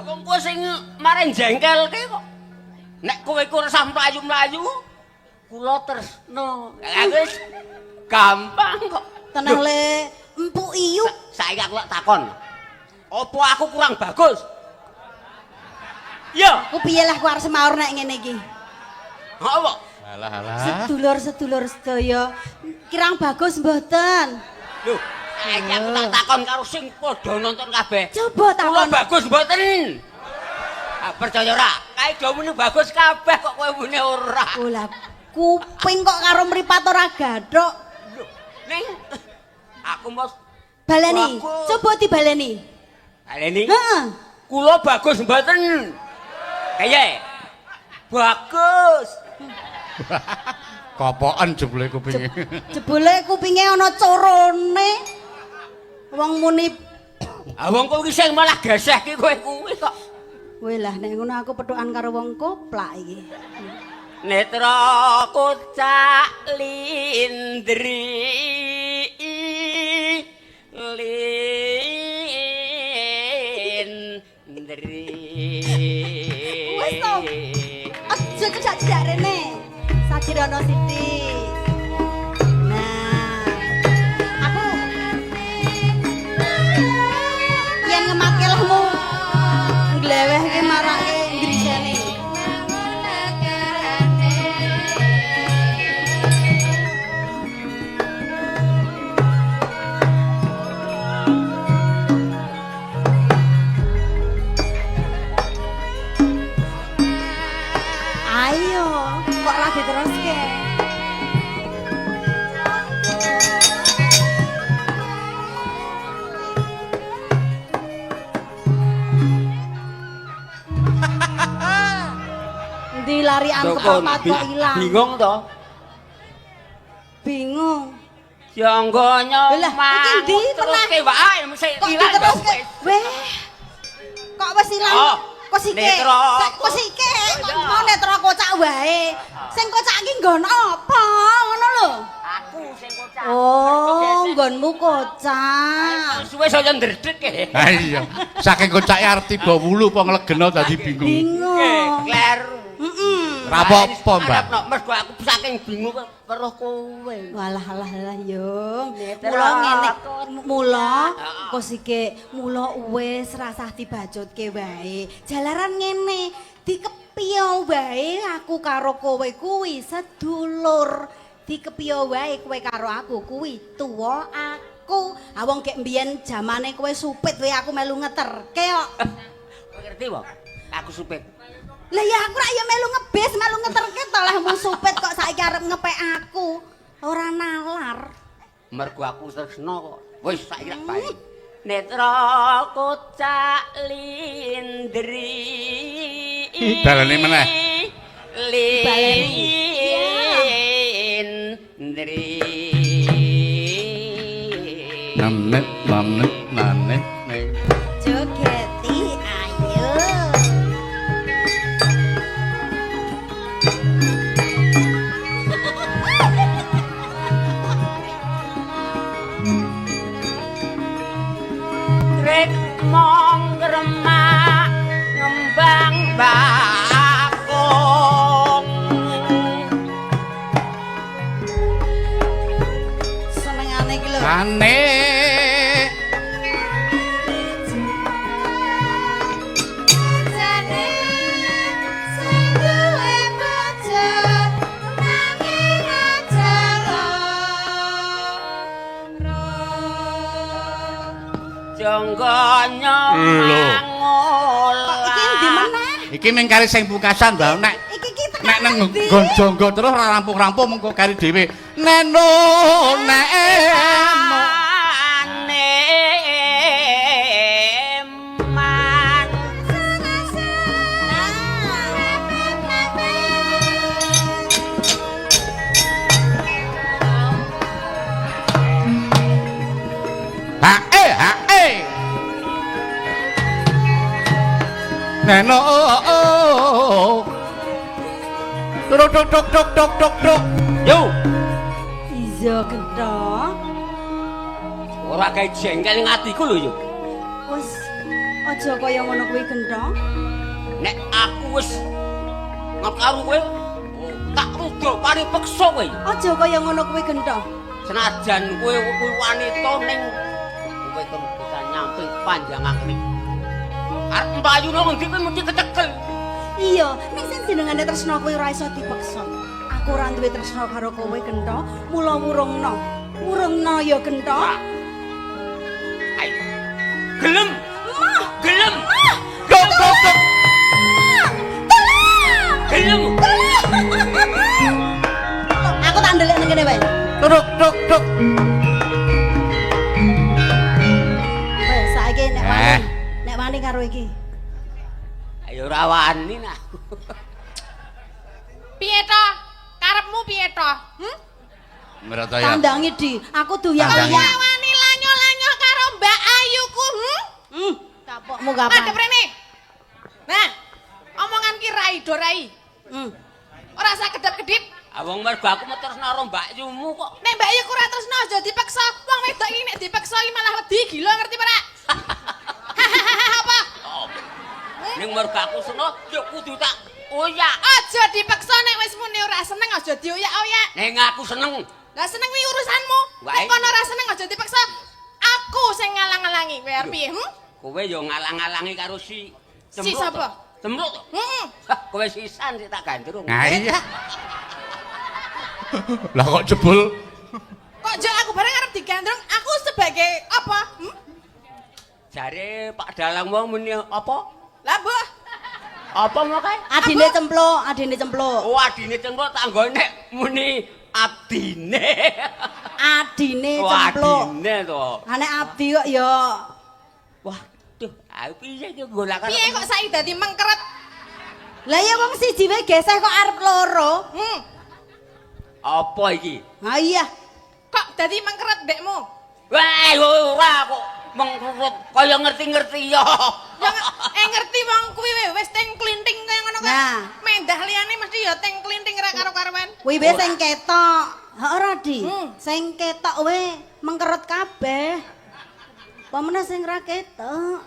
Wong kowe sing mareng jengkelke kok. Nek kowe ku resah mlayu-mlayu, kula tresno. Lah wis gampang kok. Tenang le, Empu Iyu. Saiki aku lak takon. Apa aku kurang bagus? Ya. Ku piye lah ku arep semaur nek ngene iki. Apa? Alah. Sedulur-sedulur sedaya, kirang bagus mboten? Lho, saiki aku tak takon karo sing padha nonton kabeh. Coba Kula takon. bagus mboten? Percaya ora? Kae do muni bagus kabeh kok kowe muni ora. Oh lah, kuping kok karo mripat ora gathok. Lho, ning aku mau Baleni, Bagus. coba dibaleni. Aleni. Heeh. Kula bagus mboten? Kaye. Bagus. Kopoken jebule kupinge. Jebule kupinge ana corone. Wong muni Wong kowe iki sing malah gesehke kowe kuwi kok. Weh lah nek ngono aku pethukan karo wong koplak iki. Netra kocak lindri lindri. Wes to. Aja cecak rene. Sakirana sithik. Nah. Aku yen ngematke lehmu glewehke marake ngrisene. Ayo, kok lagi terus ke? Dilarian kepapat kok ilang. Bingung to? Bingung. Jangga Lah, iki ndi terus pernah? ke wae mesti Kok ilang diteruske? Weh. Kok wis ilang? Oh, Kok sike? netra. Kok sike? Kok mau netra kocak wae. Sing kocak iki nggon apa? Ngono lho. Aku sing kocak. Oh, nggonmu kocak. Suwe saya ndredeg e. Ha iya. Saking kocake arep tiba wulu apa nglegeno dadi bingung. Bingung. Kleru. Heeh. Ora apa-apa, Mbak. Mergo aku saking bingung karo kowe. Walah Yung. Netra. Mula ngene, mula kosike mula wis rasah dibajutke wae. Jalaran ngene, dikepiyo wae aku karo kowe kuwi sedulur. Dikepiyo wae kowe karo aku kuwi tuwa aku. Ah wong gek mbiyen jamane kowe supit wae aku melu ngeterke kok. Kowe ngerti wong? Aku supit. Lah ya aku rak ya melu ngebis, melu ngeterke to lah mu supit kok saiki arep ngepek aku. Ora nalar. Mergo aku tresno kok. Wis saiki tak bali. Netra kocak lindri. Dalane meneh. Lindri. Nanet nanet ning. Jogeti ayo. Trik mong remak ngembang bakung. Senengane iki lho. Ane Jane sing duwe bojo nanging aja loro. Jangga Lho. Kok iki ndi meneh? iki ming kari sing pungkasan, Mbak. Nek Iki nek nang nggon jangga terus ora rampung-rampung mengko kari dhewe. Neno nek man. hae. Neno Tuk tuk tuk tuk tuk tuk tuk. Yo, Iya gedhok. ora gawe jengkel ning atiku lho yo. Wis Aja kaya ngono kuwi Genta. Nek aku wis ngep karo kowe, tak rudo paling peksa kowe. Aja kaya ngono kuwi Genta. Senajan kowe wanita ning kowe kan bisa nyampe panjangan kuwi. Arep mbayune ngendi kowe mesti kecekel. Iya, ning sing jenengane tresna kuwi ora iso dipeksa. Aku ora duwe tresna karo kowe Genta, mula wurungna. Wurungna ya Genta. Ayo. Gelem. Gelem. Go. Gelem. Aku tak ndelik ning kene wae. Tuk. Wes saiki nek wani karo iki. Ayo ora wani nah. Piye to? Karepmu piye to? Merataya. Tandangi di, aku doyan Tandangi. ya. Wani lanyo-lanyo karo Mbak Ayuku. Kapokmu kapan? Madhep rene. Nah, omongan ki rai do rai. Ora usah kedap-kedip. Awang mergo aku meterno karo Mbak Yumu kok. Nek Mbak Ayu ora tresno aja dipaksa. Wong wedok iki nek dipaksa iki malah wedi gila ngerti ora? Apa? Ning mergo aku seneng yo kudu tak oyak. Aja dipaksa nek wis muni ora seneng aja dioyak-oyak. Ning aku seneng. Lah seneng kuwi urusanmu. Nek kono ora seneng aja dipaksa. Aku sing ngalang-alangi. Kowe arep piye? Kowe yo ngalang-alangi karo si Si sapa? Cemruk to? Heeh. Kowe sisan sik tak gandrung. Nah iya. Lah kok jebul Kok jek aku bareng arep digandrung, aku sebagai apa? Jare Pak Dalang wong muni apa? Lah mbah, Apa mau kae? Adine cempluk. Oh, adine cempluk tak nggone nek muni abdine. Adine Oh, cempluk. adine to. Ane abdi kok ya. Waduh, aku piye iki golak karo. piye kok saiki dadi mengkeret? Lah ya wong siji wae geseh kok arep loro. Apa iki? Ha iya. Kok dadi mengkeret dekmu? Wah, ora kok mengkurut kaya ngerti-ngerti ya. Ya ngerti wong kuwi wis teng klinting kaya ngono kan. Nah. Mendah liyane mesti ya teng klinting ra karo-karuan. Kuwi wae sing ketok. Ha ora Di. Hmm. Sing ketok wae mengkerut kabeh. Pamane sing ra ketok.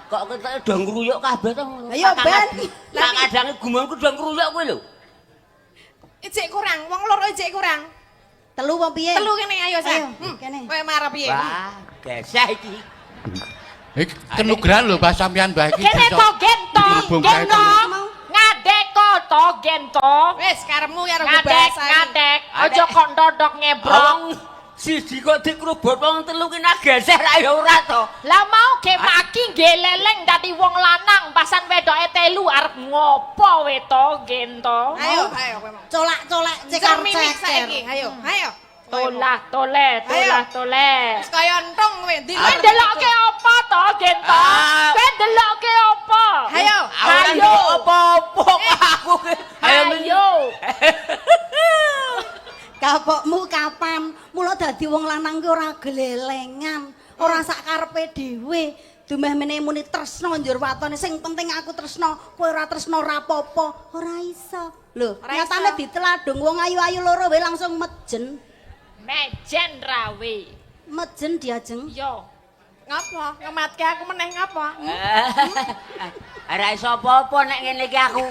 Kok ketoke do ngruyuk kabeh to. Ayo, Ben. Lah kadange gumonku do ngruyuk kowe lho. Ijik kurang, wong loro ijik kurang. Telu apa piye? Telu kene ayo sa. Ayo, kene. Kowe marah piye? Wah, geseh iki. iki kenugrahan lho Mbah sampean Mbah iki. Kene to gento, Dirubung kae gento. to. Ngadeko to gento. Wis karepmu karo Ngadek, bahasa. ngadek. Aja kok ndodok nyebrong. Siji kok dikrubut wong telu ki nak geseh ra ya ora to. Lah mau ge maki nggih leleng dadi wong lanang pasan wedoke telu arep ngopo we to gento. Ayo kowe mau. Colak-colak Cekar cekar mimik ceker. saiki. Ayo. Tolah tole. Wis kaya entung kowe. Kowe ndelokke apa to gento? Kowe ndelokke apa? Ayo. Ayo. Apa-apa kok aku ki. Ayo. Kapokmu kapan? Mula dadi wong lanang ki ora gelelengan, ora sak karepe dhewe. Dumeh meneh muni tresno njur watone sing penting aku tresno, kowe ora tresno ora apa-apa. Ora iso. Lho, Ora nyatane iso. diteladung wong ayu-ayu loro wae langsung mejen. Mejen rawe. Mejen diajeng. Yo. Ngapa? Ngematke aku meneh ngapa? Ora iso apa-apa nek ngene iki aku.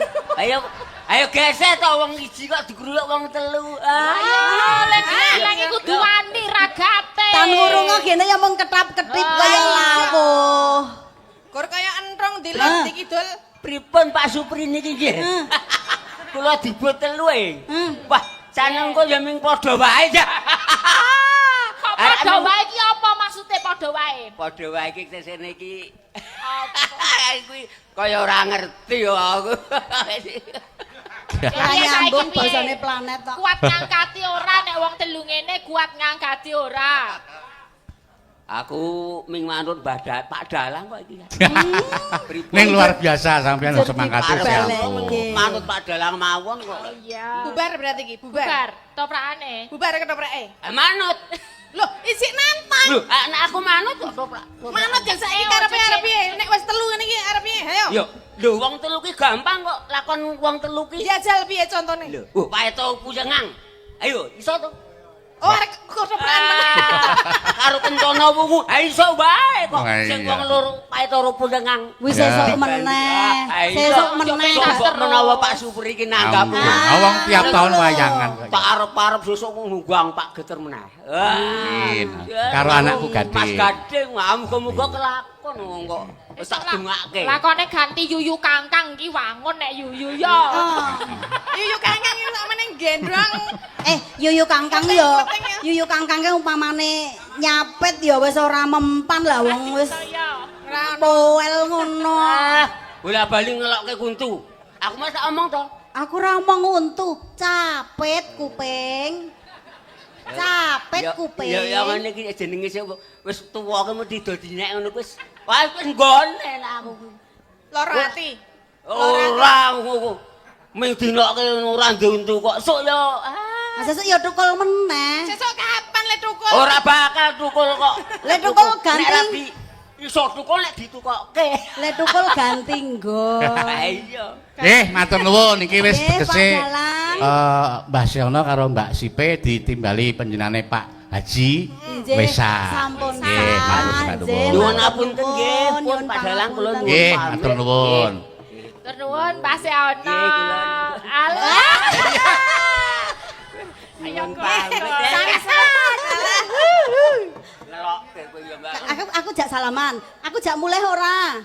Ayo geseh to wong siji kok dikruyuk wong telu. Ayo, lek lagi kudu wani ragate. Tan ngurunga gene ya mung ketap-ketip kaya lawuh. Gur kaya entrong dilok dikidul. Pripun Pak Supri niki nggih? Kula dibut telu e. Wah, sanengku ya ming padha wae ya. Kok padha wae iki apa maksude padha wae? Padha wae iki sesene iki. Kuwi kaya ora ngerti yo aku. Ora nyambung basane planet kok. Kuat ngangkati ora nek wong telu ngene kuat ngangkati ora. Aku ming manut Pak Dalang kok iki. Ning luar biasa sampean semangate Balik. siampun. Manut Pak Dalang mawon kok. Iya. Bubar berarti iki, bubar. Bubar, toprakane. Bubar ketoprake. Manut. Loh, isik nantang. Lho, nek aku manut kok toprak. Manut yang saiki karepe arep piye? Nek wis telu ngene iki arep piye? Ayo. Yo, lho wong telu ki gampang kok lakon wong telu ki. Jajal piye contone? Lho, paeto puyengang. Ayo, iso to? Oh, arek ketoprak meneh. Karo kencana wungu. Ha iso wae kok Wah, sing iya. wong loro pae loro pundengang. Wis Ya. sesuk meneh. Sesuk meneh. Coba menawa Pak Supri iki nanggap. Wong tiap tahun wayangan kok. Tak arep-arep sesuk ngunggang Pak Geter meneh. Amin. Karo anakku Gading. Mas Gading, muga-muga kelakon wong kok. Wis tak dongake. Lakone ganti yuyu kangkang iki wangun nek yuyu yo. Yuyu kangkang iki sak meneh gendrong. Yuyu kangkang yo. Yuyu kangkang ki umpamane nyapet ya wis ora mempan lah wong wis Saya. poel ngono. Bola-bali ngelokke kuntu. Aku mas tak omong to. Aku ora omong untu, capet kuping. Capet kuping. Ya ngene iki jenenge sing wis tuwa ki mesti dadi nek ngono wis. Wah wis nggone lah aku kuwi. Loro ati. Ora ngono. Ming dinokke ora nduntu kok sok yo. Sesuk ya tukul meneh. Sesuk kapan le tukul? Ora bakal tukul kok. Lek tukul ganti. Nek rabi iso tukul nek ditukokke. Lek tukul ganti nggo. Iya. Matur nuwun iki wis tegese Pak Dalang. Mbah Siono karo Mbak Sipe ditimbali panjenengane Pak Haji Nggih, Wesa. sampun Nggih, matur nuwun. Nyuwun apunten nggih, pun Pak Dalang kula nyuwun. Nggih, matur nuwun. Tur nuwun Pak Seono. Nggih, Allah. Ayo ngelokke kowe ya Mbak. Aku jak salaman. Aku jak mulai ora.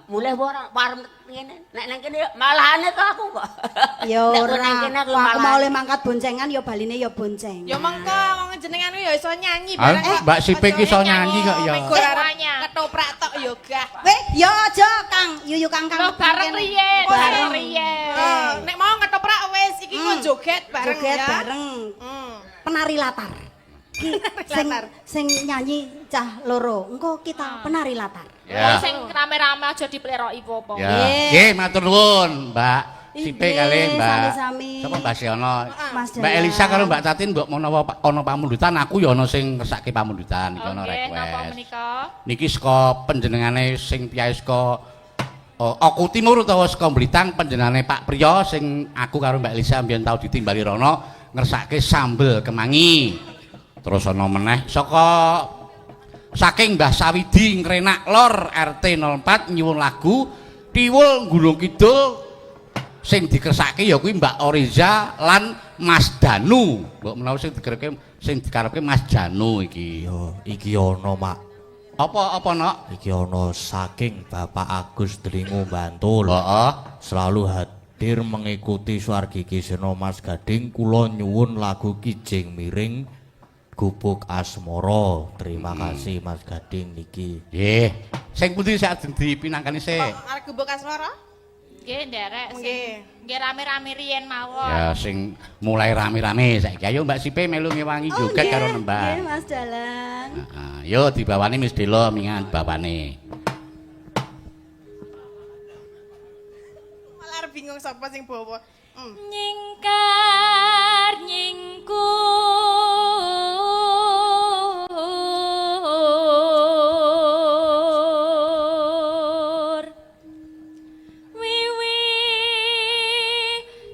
Mulai ora parem ngene. Nek nang kene malahane to aku kok. Ya Nek ora. nang kene aku Aku mau malah. le mangkat boncengan ya baline ya bonceng. Ya mengko wong jenengan ku ya iso nyanyi Ah, bareng. Mbak Sipe ki iso nyanyi kok ya. Semuanya. Ketoprak tok ya gah. Weh, ya aja Kang, yuyu Kang Loh bareng riyen, bareng riyen. Nek mau ketoprak wis iki ku joget bareng joget ya. bareng. Penari latar. Sing nyanyi cah loro. Engko kita penari latar. Ya. Sing rame-rame aja dipleroki apa-apa. Ya. Nggih, matur nuwun, Mbak Sipe Nggih, kali Mbak. sami-sami. Sapa Mbak Siono? Mas Mbak Dalang. Elisa karo Mbak Tatin mbok menawa ana pamundutan aku ya ana sing ngersake pamundutan iki ana Oke, napa request. menika? Niki saka panjenengane sing piyais saka Oku Timur utawa saka Blitang panjenengane Pak Priyo sing aku karo Mbak Elisa mbiyen tau ditimbali rono ngersake sambel kemangi. Terus ana meneh saka saking Mbah Sawidi Ngrenak Lor RT 04 nyuwun lagu Tiwul Gunung Kidul sing dikersake ya kuwi Mbak Oriza lan Mas Danu. Mbok menawa sing dikarepke Mas Danu iki. Yo, iki ana Mak. Apa Nok? Iki ana saking Bapak Agus Dringu Bantul. Heeh. Selalu hadir mengikuti Suargi Kiseno Mas Gading. Kula nyuwun lagu Kijing Miring Gubuk Asmara. Terima kasih Mas Gading niki. Nggih. Sing pundi sak dipinangkani sik? Arek gubuk asmara? Nggih, nderek Nggih. sing nggih rame-rame riyen mawon. Ya sing mulai rame-rame saiki. Ayo Mbak Sipe melu ngewangi joget karo Nggih, nembang. Mas Dalang. Heeh. Yo dibawani Miss Delo mingan bapane. Malah arep bingung sapa sing bawa. Nyingkar nyingkur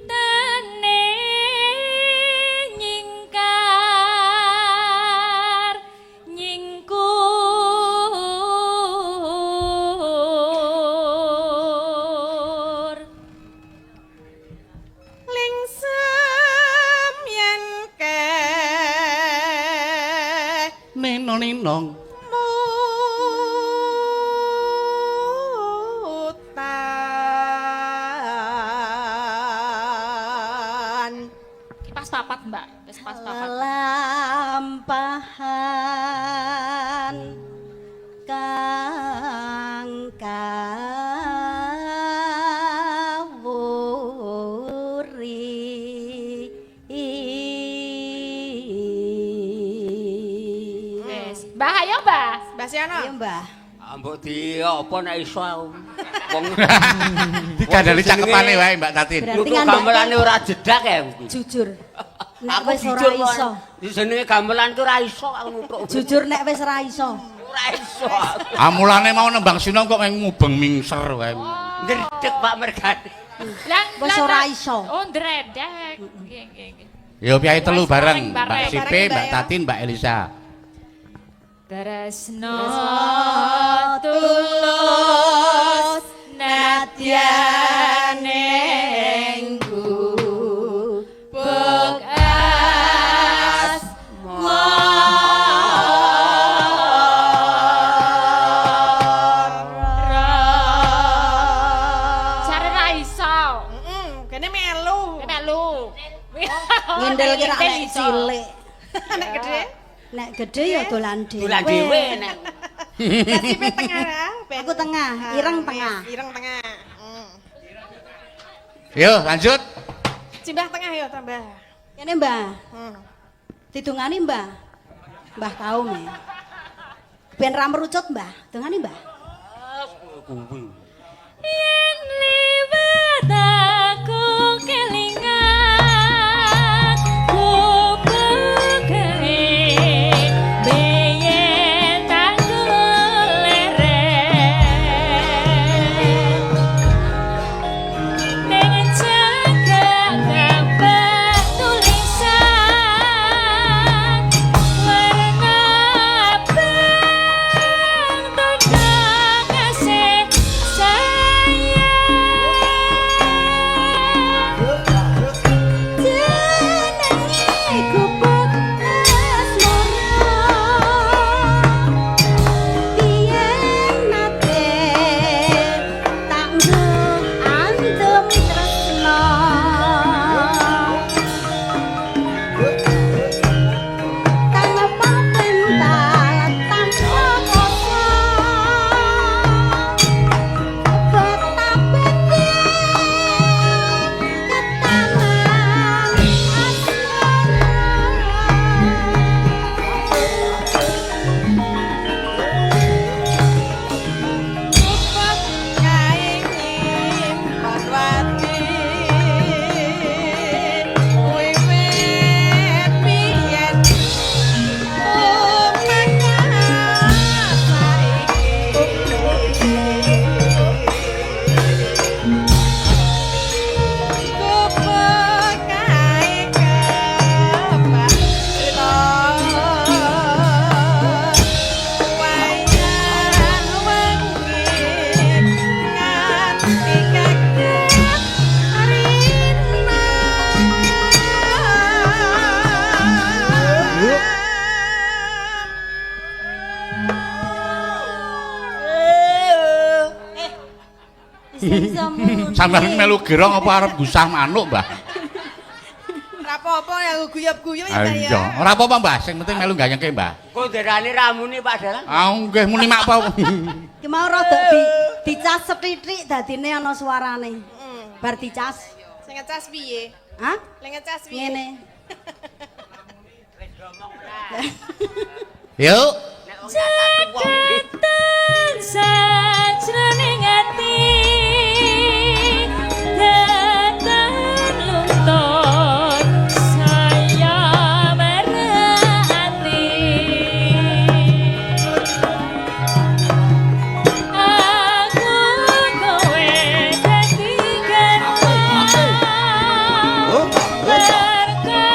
wiwitane nyingkar nyingkur Lingsem yen ke Ninong mutan. pas papat Mbak, wis pas papat. Lampahan kang kawuri Wis. Mbah ayo Mbah. Mbak Siono. Ayo Mbah. Mbok di apa nek iso aku. Wong dikandani cakepane wae Mbak Tatin. Berarti nutuk kan gamelan ora jedak ya. Jujur. Nek Aku wis ora jujur iso. Di jenenge gamelan ku ora iso aku nutuk. Jujur nek wis ora iso. Ora iso. Amulane mau nembang sino kok ngubeng mingser wae. Ngredeg Pak Mergani. Lah Wis ora iso. Oh, ndredeg. Nggih, nggih, nggih. Ya piye telu Wes, bareng, Mbak bareng. Sipe, Bareng, Mbak Mbak, ya. Tatin, Mbak Elisa. Tresno tulus nadyane gubuk Cari ra iso. Kene melu. Melu. Ngendel kira nek cilik. Anak gede. Nek gede ya dolan dhewe. Dolan dhewe nek. Nasibe tengah ya. Aku tengah, ireng tengah. Ireng tengah. Yo, lanjut. Cimbah tengah ya tambah. Kene Mbah, Hmm. didungani Mbah. Mbah kaum ya. Ben ra merucut Mbah, dungani Mbah. Yen liwat aku kelingan gubuk kering biyen tak leren ning jagat gambar tulisan warna abang tentang kasih sayang jenenge gubuk asmara Biyen nate tak nduk antem tresno tanpa pental tanpa kosa betapa ketaman Kupat kaingin patwati wiwit biyen kupat kaing kepak wayan wengi nganti kaget Sampeyan melu gerong apa arep gusah manuk, Mbah? Rapopo ya guyub-guyub ya, Ah, Mbak, ya. iya, ora apa-apa, Mbah, sing penting melu gayengke, Mbah. Kok nderani ramune Pak Dalang? Ah, nggih muni mak apa. Ki mau rada dicas sethithik dadine ana suarane. Bar dicas. Sing ngecas piye? Hah? Lek ngecas piye? Ngene. Yuk. Nek wong tak wong Catatan sajroning ati datan luntur saya merhati aku kowe dadi garwa berkeleren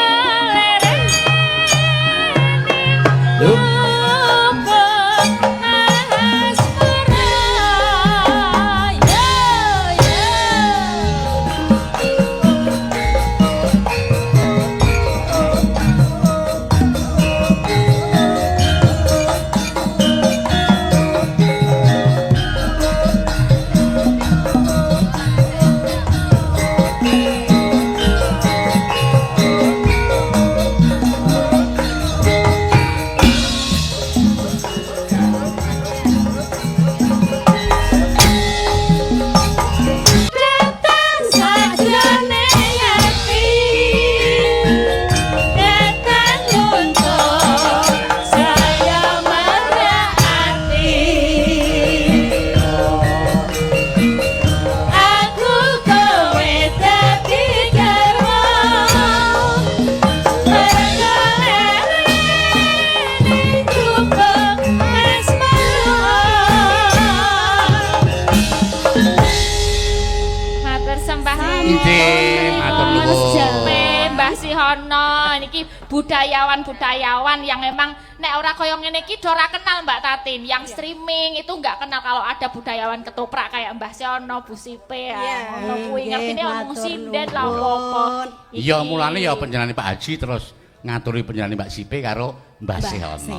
masih ono niki budayawan yang emang nek ora kaya ngene iki do ora kenal Mbak Tatin. Yang streaming itu enggak kenal kalau ada budayawan ketoprak kayak Mbah Siono, Bu Sipe ya. Ngono kuwi ngertine omong sinden lah apa. Iya mulane ya panjenengane Pak Haji terus ngaturi panjenengane Mbak Sipe karo Mbah Siono.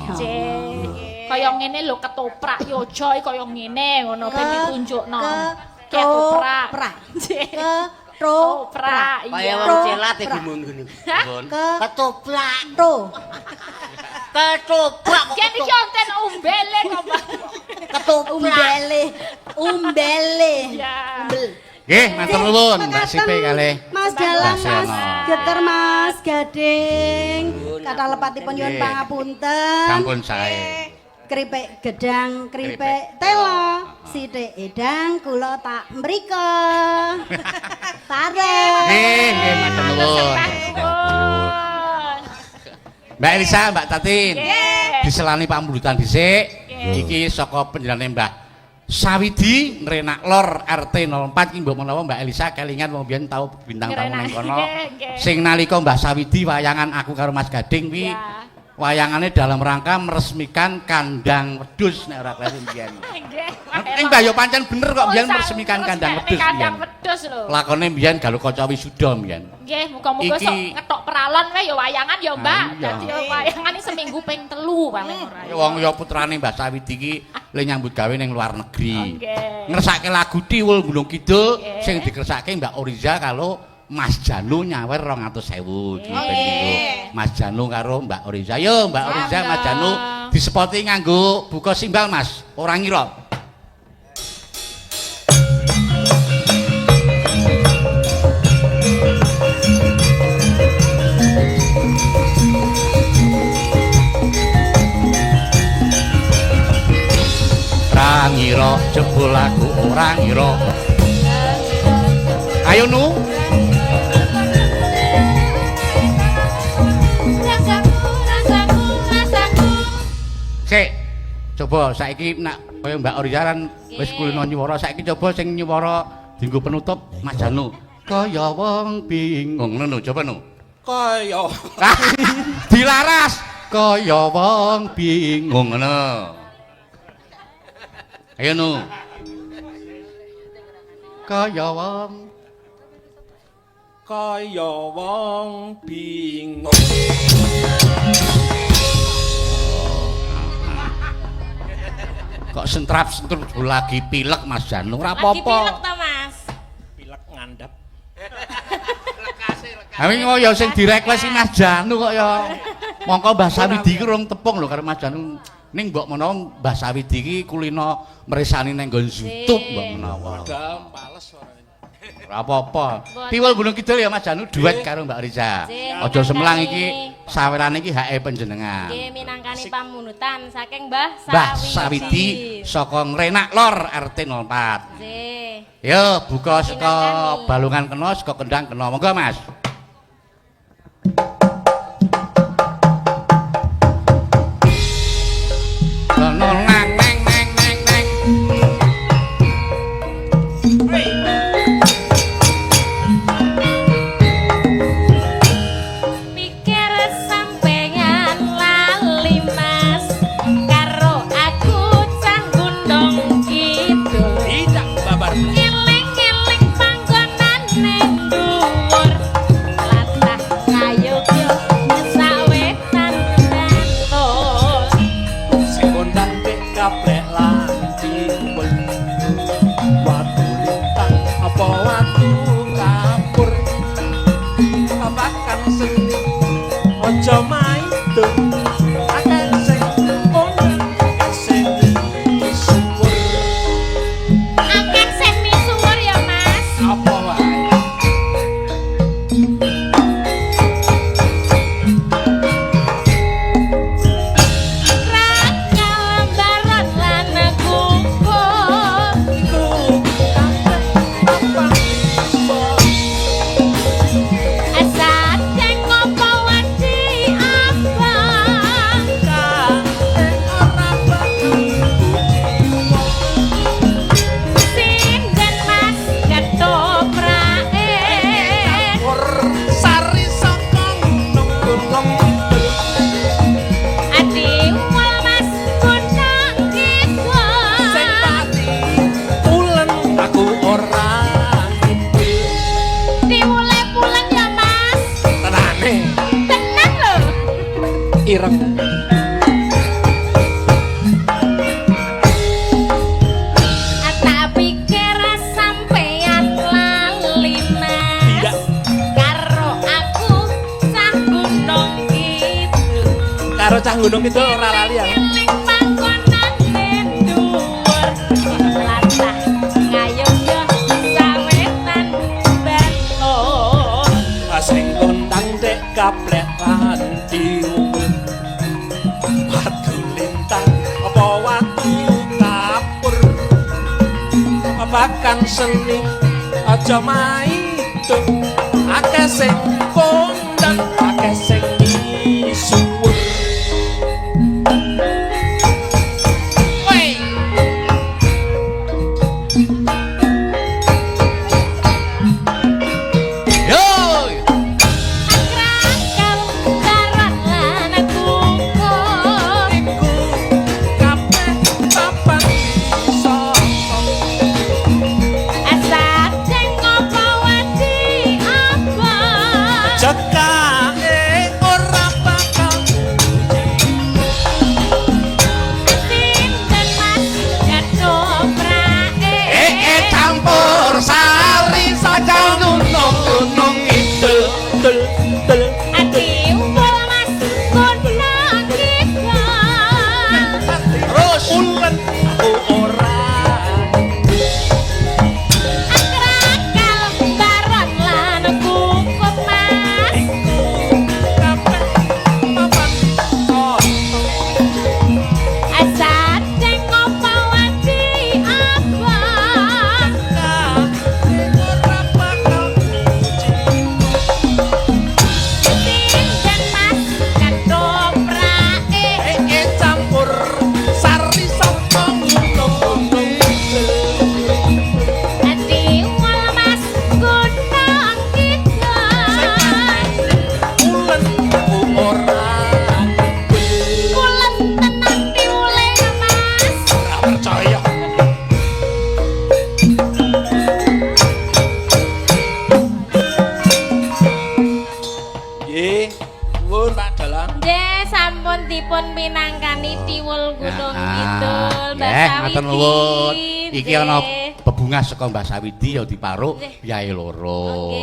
Kaya ngene lho ketoprak yo aja kaya ngene ngono ben ditunjukno. Ketoprak. Ketoprak. Kaya wong celat iki mun ngene. Ketoprak. Ketoprak. Kene iki onten umbele kok, Mbak. Ketoprak. Umbele. Ya. Nggih, matur nuwun Mbak Sipe kalih. Mas Dalang, Mbah Mas Siono. Geter, Mas Gading. Kata lepatipun nyuwun Nggih. pangapunten. Sampun sae. Kripik gedang, kripik telo, sithik edang kula tak mriko. Pareng. Nggih, matur nuwun. Mbak Elisa, Mbak Tatin. Diselani pamulutan dhisik. Iki saka panjenengane Mbah Sawidi Ngrenak Lor RT 04 iki mbok menawa Mbak Elisa kelingan wong biyen tau bintang tamu ning kono. Sing nalika Mbah Sawidi wayangan aku karo Mas Gading kuwi wayangane dalam rangka meresmikan kandang wedhus nek ora kleru mbiyen. Ning Mbah yo pancen bener kok mbiyen meresmikan kandang wedhus mbiyen. Kandang wedhus lho. Lakone mbiyen Galukaca Wisuda mbiyen. Nggih, muga-muga sok ngetok peralon wae ya wayangan ya, Mbak. Dadi wayangan iki seminggu ping 3 paling ora. Ya wong ya putrane Mbah Sawidi iki le nyambut gawe ning luar negeri. Ngersake lagu Tiwul Gunung Kidul sing dikersake Mbak Oriza kalau Mas Janu nyawer 200.000 dipendino. Mas Janu karo Mbak Oriza. Yo Mbak Oriza, Mas Janu disepoti nganggo buka simbal Mas. Ora ngira. Ora ngira jebul aku ora ngira. Ayo nu. Sik, coba saiki nak kaya Mbak Orizaran wis kulino nyuwara, saiki coba sing nyuwara dienggo penutup Mas Janu. Kaya wong bingung ngono coba nu. Kaya Dilaras kaya wong bingung ngono. Ayo nu. Kaya wong bingung. kok sentrap-sentrut lagi pilek Mas Janu ora Lagi apa-apa. pilek ta, Mas? Pilek ngandap. Awi ngoyo sing direkwesi Mas Janu kok ya. Mongko Mbah Sawidi iki rung tepung lho karo Mas Janu. Ning mbok menawa Mbah Sawidi iki kulino mresani ning nggon YouTube mbok menawa. Males ora. Ora apa-apa. Tiwul Gunung Kidul ya Mas Janu duet karo Mbak Riza. Aja semelang iki sawerane iki hake panjenengan. Nggih minangkani pamunutan saking Mbah Sawidi saka Ngrenak Lor RT 04. Nggih. Yo buka saka balungan kena saka kendang kena. Monggo Mas. Asat cek ngopo wadi apa ireng. Tak pikir sampeyan lalina. Tidak. Karo aku cah gunung kidul. Karo cah gunung itu ora lali ya. Eling panggonane dhuwur. Latah ngayung yo sawetan beton. Sing kondang dek kaplek lan diuwun. Watu lintang apa watu kapur. Bahkan seni aja maido. Akeh sing kondang, akeh sing misuwur. Matur nuwun. Iki ana bebungah saka Mbah Sawidi ya diparuk biaye loro.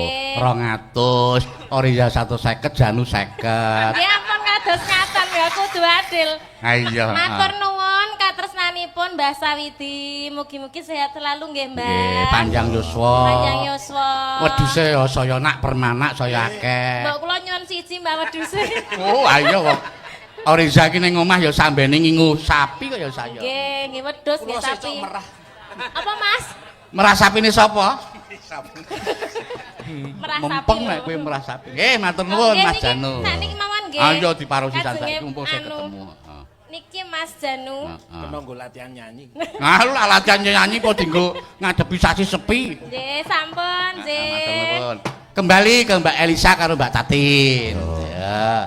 200, Oriza 150, Janu 50. Nggih ampun kados ngaten ya kudu adil. Ha iya. Matur nuwun katresnanipun Mbah Sawidi. Mugi-mugi sehat selalu nggih, Mbah. Nggih, panjang yuswa. Panjang yuswa. Wedhuse ya saya nak permanak saya akeh. Mbok kula nyuwun siji Mbah wedhuse. Oh, ayo kok. Oriza iki ning omah ya sambene ngingu sapi kok ya saya. Nggih, nggih wedhus nggih sapi. Apa, Mas? Merah sapine sapa? Merah sapi. Mempeng nek kowe merah sapi. Nggih, matur nuwun Mas Janu. Sak niki mawon nggih. Ayo diparusi saiki mumpung saya Anu, ketemu. Niki Mas Janu. Kena nggo latihan nyanyi. Nah, lu latihan nyanyi kok dienggo ngadepi sasi sepi. Nggih, sampun, nggih. Matur nuwun. Kembali ke Mbak Elisa karo Mbak Tatin. Ya.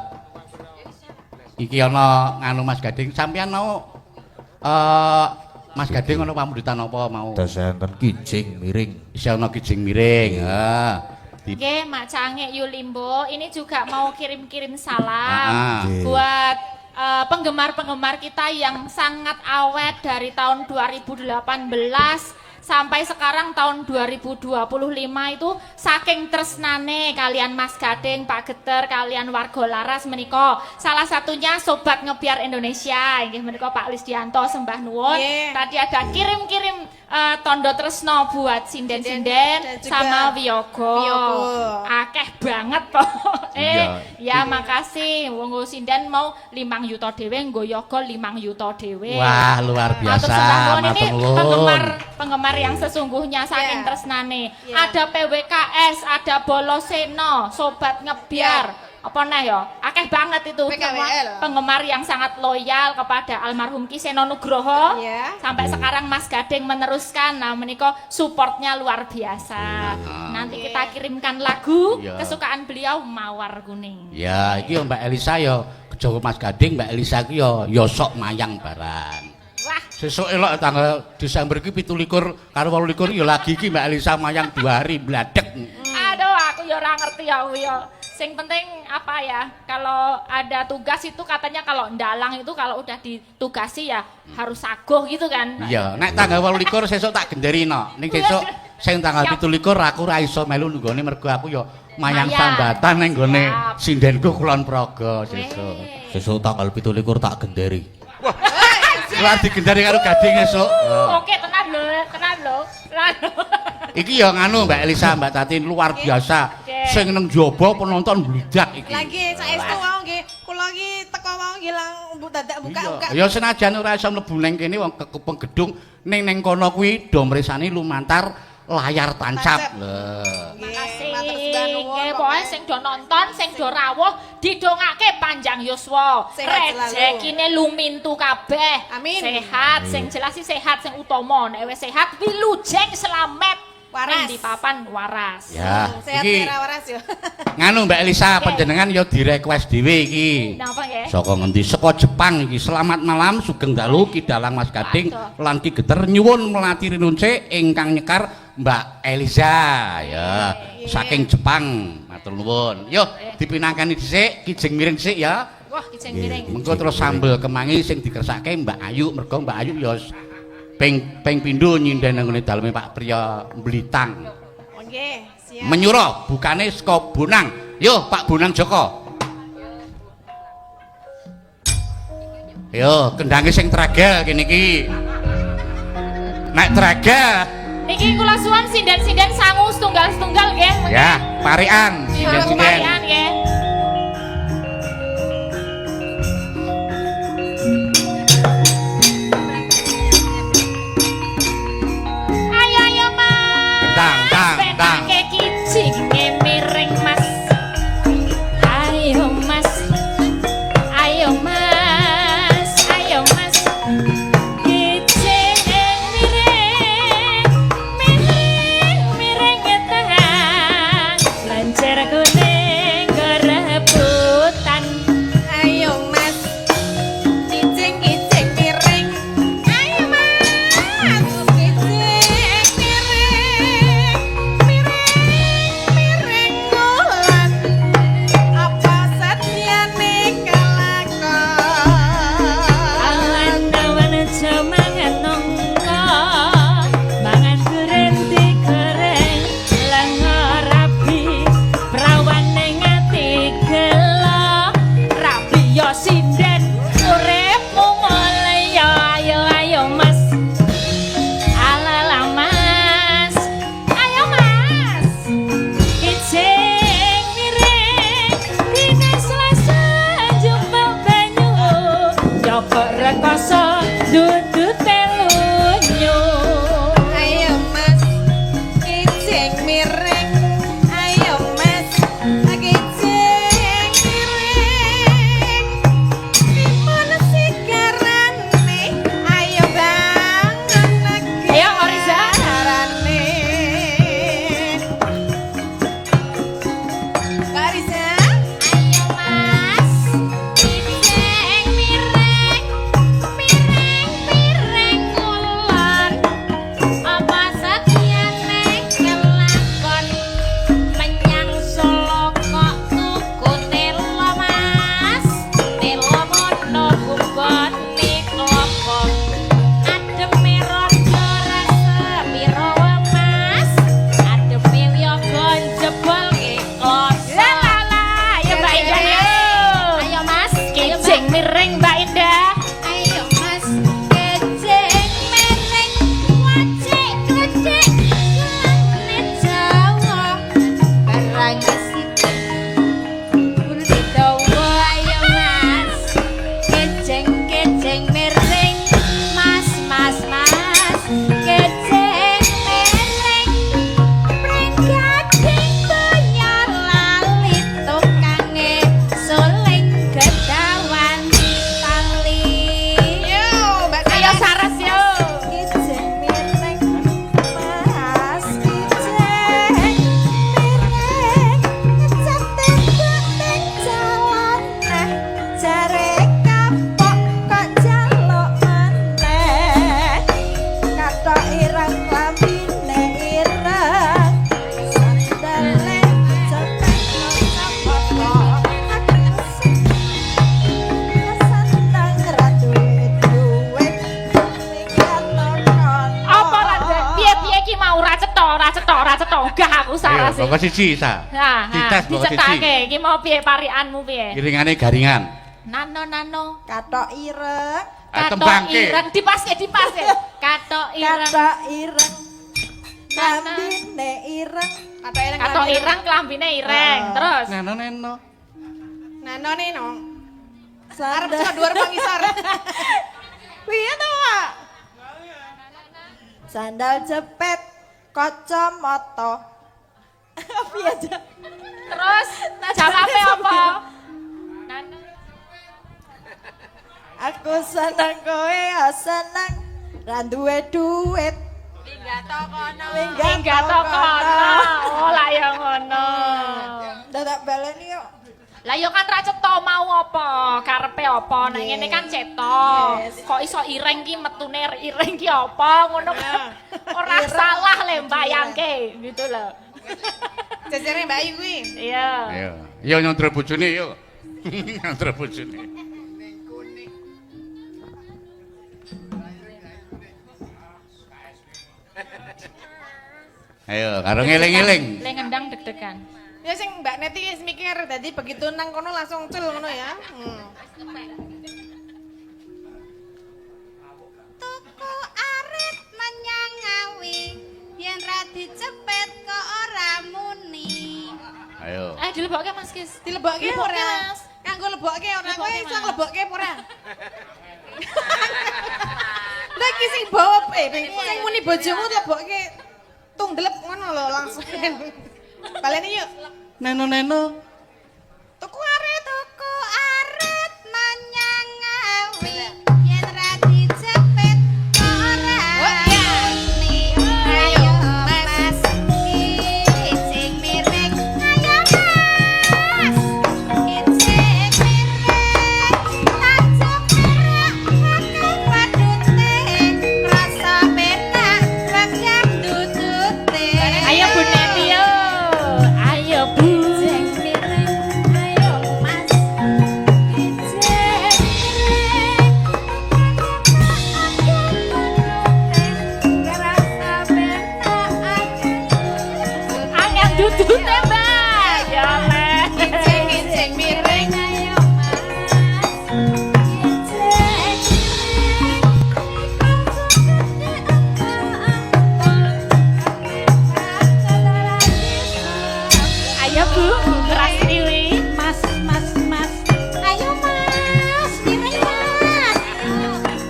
Iki ana nganu Mas Gading, sampeyan mau Mas Gading ana pamuritan apa mau? Tes enten kijing miring. Isih ana kijing miring. Heeh. Oke, Mak Cange Yulimbo, ini juga mau kirim-kirim salam buat penggemar-penggemar kita yang sangat awet dari tahun 2018 sampai sekarang tahun 2025 itu saking tresnane kalian Mas Gading, Pak Geter, kalian warga Laras menika. Salah satunya Sobat Ngebiar Indonesia, inggih menika Pak Lisdianto sembah nuwun. Tadi ada kirim-kirim tondo tresno buat sinden-sinden sama Wiyogo. Akeh banget kok. Ya makasih. Wong sinden mau 5 yuta dhewe, nggo yoga 5 yuta dhewe. Wah, luar biasa. Ini penggemar yang sesungguhnya saking tresnane. Ada PWKS, ada Boloseno, Sobat Ngebiar. Apa nah ya? Akeh banget itu penggemar yang sangat loyal kepada almarhum Ki Seno Nugroho. Sampai sekarang Mas Gading meneruskan. Nah, menika supportnya luar biasa. Nanti kita kirimkan lagu kesukaan beliau Mawar Kuning. Ya, iki Mbak Elisa ya kejawa Mas Gading, Mbak Elisa iki ya sok mayang barang. Wah, sesuk elok tanggal Desember iki 17 karo 28 ya lagi iki Mbak Elisa mayang 2 hari bladek. Aduh, aku ya ora ngerti ya kuwi ya. Sing penting apa ya? Kalau ada tugas itu katanya kalau ndalang itu kalau udah ditugasi ya harus saguh gitu kan. Iya, nek tanggal 28 sesuk tak genderino. Ning sesuk sing tanggal 17 aku ora iso melu nunggone mergo aku ya mayang sambatan ning gone sindenku Kulon Progo sesuk. Sesuk tanggal 17 tak genderi. Luar digendari karo gading esuk. Oke, tenan lho, tenan lho. Iki ya nganu Mbak Elisa, Mbak Tatin luar biasa. Sing nang jaba penonton bludak iki. Lagi saestu wau nggih, kula iki teko wau nggih lang dadak buka-buka. Ya senajan ora iso mlebu ning kene wong kekepeng gedung ning kono kuwi do mresani lumantar layar tancap. Lho. Makasih. Matur sembah nuwun. Nggih, pokoke sing do nonton, sing do rawuh didongake panjang yuswa. Sehat selalu. Rezekine lumintu kabeh. Amin. Sehat, sing jelas sih sehat sing utama. Nek wis sehat wilujeng selamat. Waras. Ning di papan waras. Ya, Sehat iki ora waras yo. nganu Mbak Elisa panjenengan ya direquest dhewe iki. Napa nggih? Saka ngendi? Saka Jepang iki. Selamat malam Sugeng Dalu Ki Dalang Mas Gading lan Ki Geter nyuwun melati rinunce ingkang nyekar Mbak Elisa ya. Saking Jepang. Matur nuwun. Yo dipinangkani dhisik kijing miring sik ya. Wah, kijing miring. Mengko terus sambel kemangi sing dikersake Mbak Ayu mergo Mbak Ayu ya ping pindho nyinden nang ngene daleme Pak Priya Blitang. Nggih, siap. Menyuruh bukane saka Bonang. Yo Pak Bonang Joko. Yo kendange sing tragel kene iki. Nek tragel Niki kula suwun sinden-sinden sangu setunggal-setunggal nggih. ya parian Sinden sinden. nggih. Ayo ayo Mas. Tang tang tang. Petake kijinge miring Mas. Ayo Mas. Ayo Mas. Ayo Mas. Kijinge miring. Miring miring tengah. Lancar kuning Sarasi. Ayo, pokok siji sa. Nah, Dites pokok siji. dicetake iki mau piye parikanmu piye? Iringane garingan. Nano. Katok ireng. Tembangke. Ireng dipaske. Katok ireng. Katok ireng. Lambine ireng. Katok ireng klambine ireng. Terus Neno. Nano nih no. Arep saka dhuwur pangisor. Piye to, Pak? Sandal jepit, kacamata. Piye aja? terus jawabe apa? Nano. Aku seneng kowe, seneng ra duwe duit. Enggak tokono. Minggat Oh, lah ya ngono. Dadak baleni yuk. Lah ya kan ra cetha mau apa? Karepe apa? Nek ngene kan cetha. Kok iso ireng ki metune ireng ki apa? Ngono kan. Ora salah le mbayangke gitu lho. Jajare Mbak Ayu kuwi. Iya. Ayo. Yo nyondro bojone yo. Nyondro bojone. Ayo, karo ngeling-eling. Le ngendang deg-degan. Ya sing Mbak Neti wis mikir dadi begitu nang kono langsung cul ngono ya. Tuku arit menyang ngawi yen ra dicepet kok ora muni. Ayo. Dilebokke Mas Kis. Dilebokke Dilebokke, ora? Mas. Kanggo lebokke ora kowe Lebokke, iso Mas. lebokke apa ora? Lah iki sing bawa sing muni bojomu lebokke tungglep ngono lho langsung. Baleni yuk. Neno. Tuku arit. Tuku arit menyang ngawi yen ra dicepet kok ora muni. Ayo Mas icing mireng. Ayo Mas icing mireng. Tajuk merak padute rasa penak bagian dudute. Ayo Bu Neti yo. Ayo Bu. Ayo Mas Angel dudute Mbak. Ya le. Icing miring. Ayo Bu, beras dewi. Mas ayo Mas mireng Mas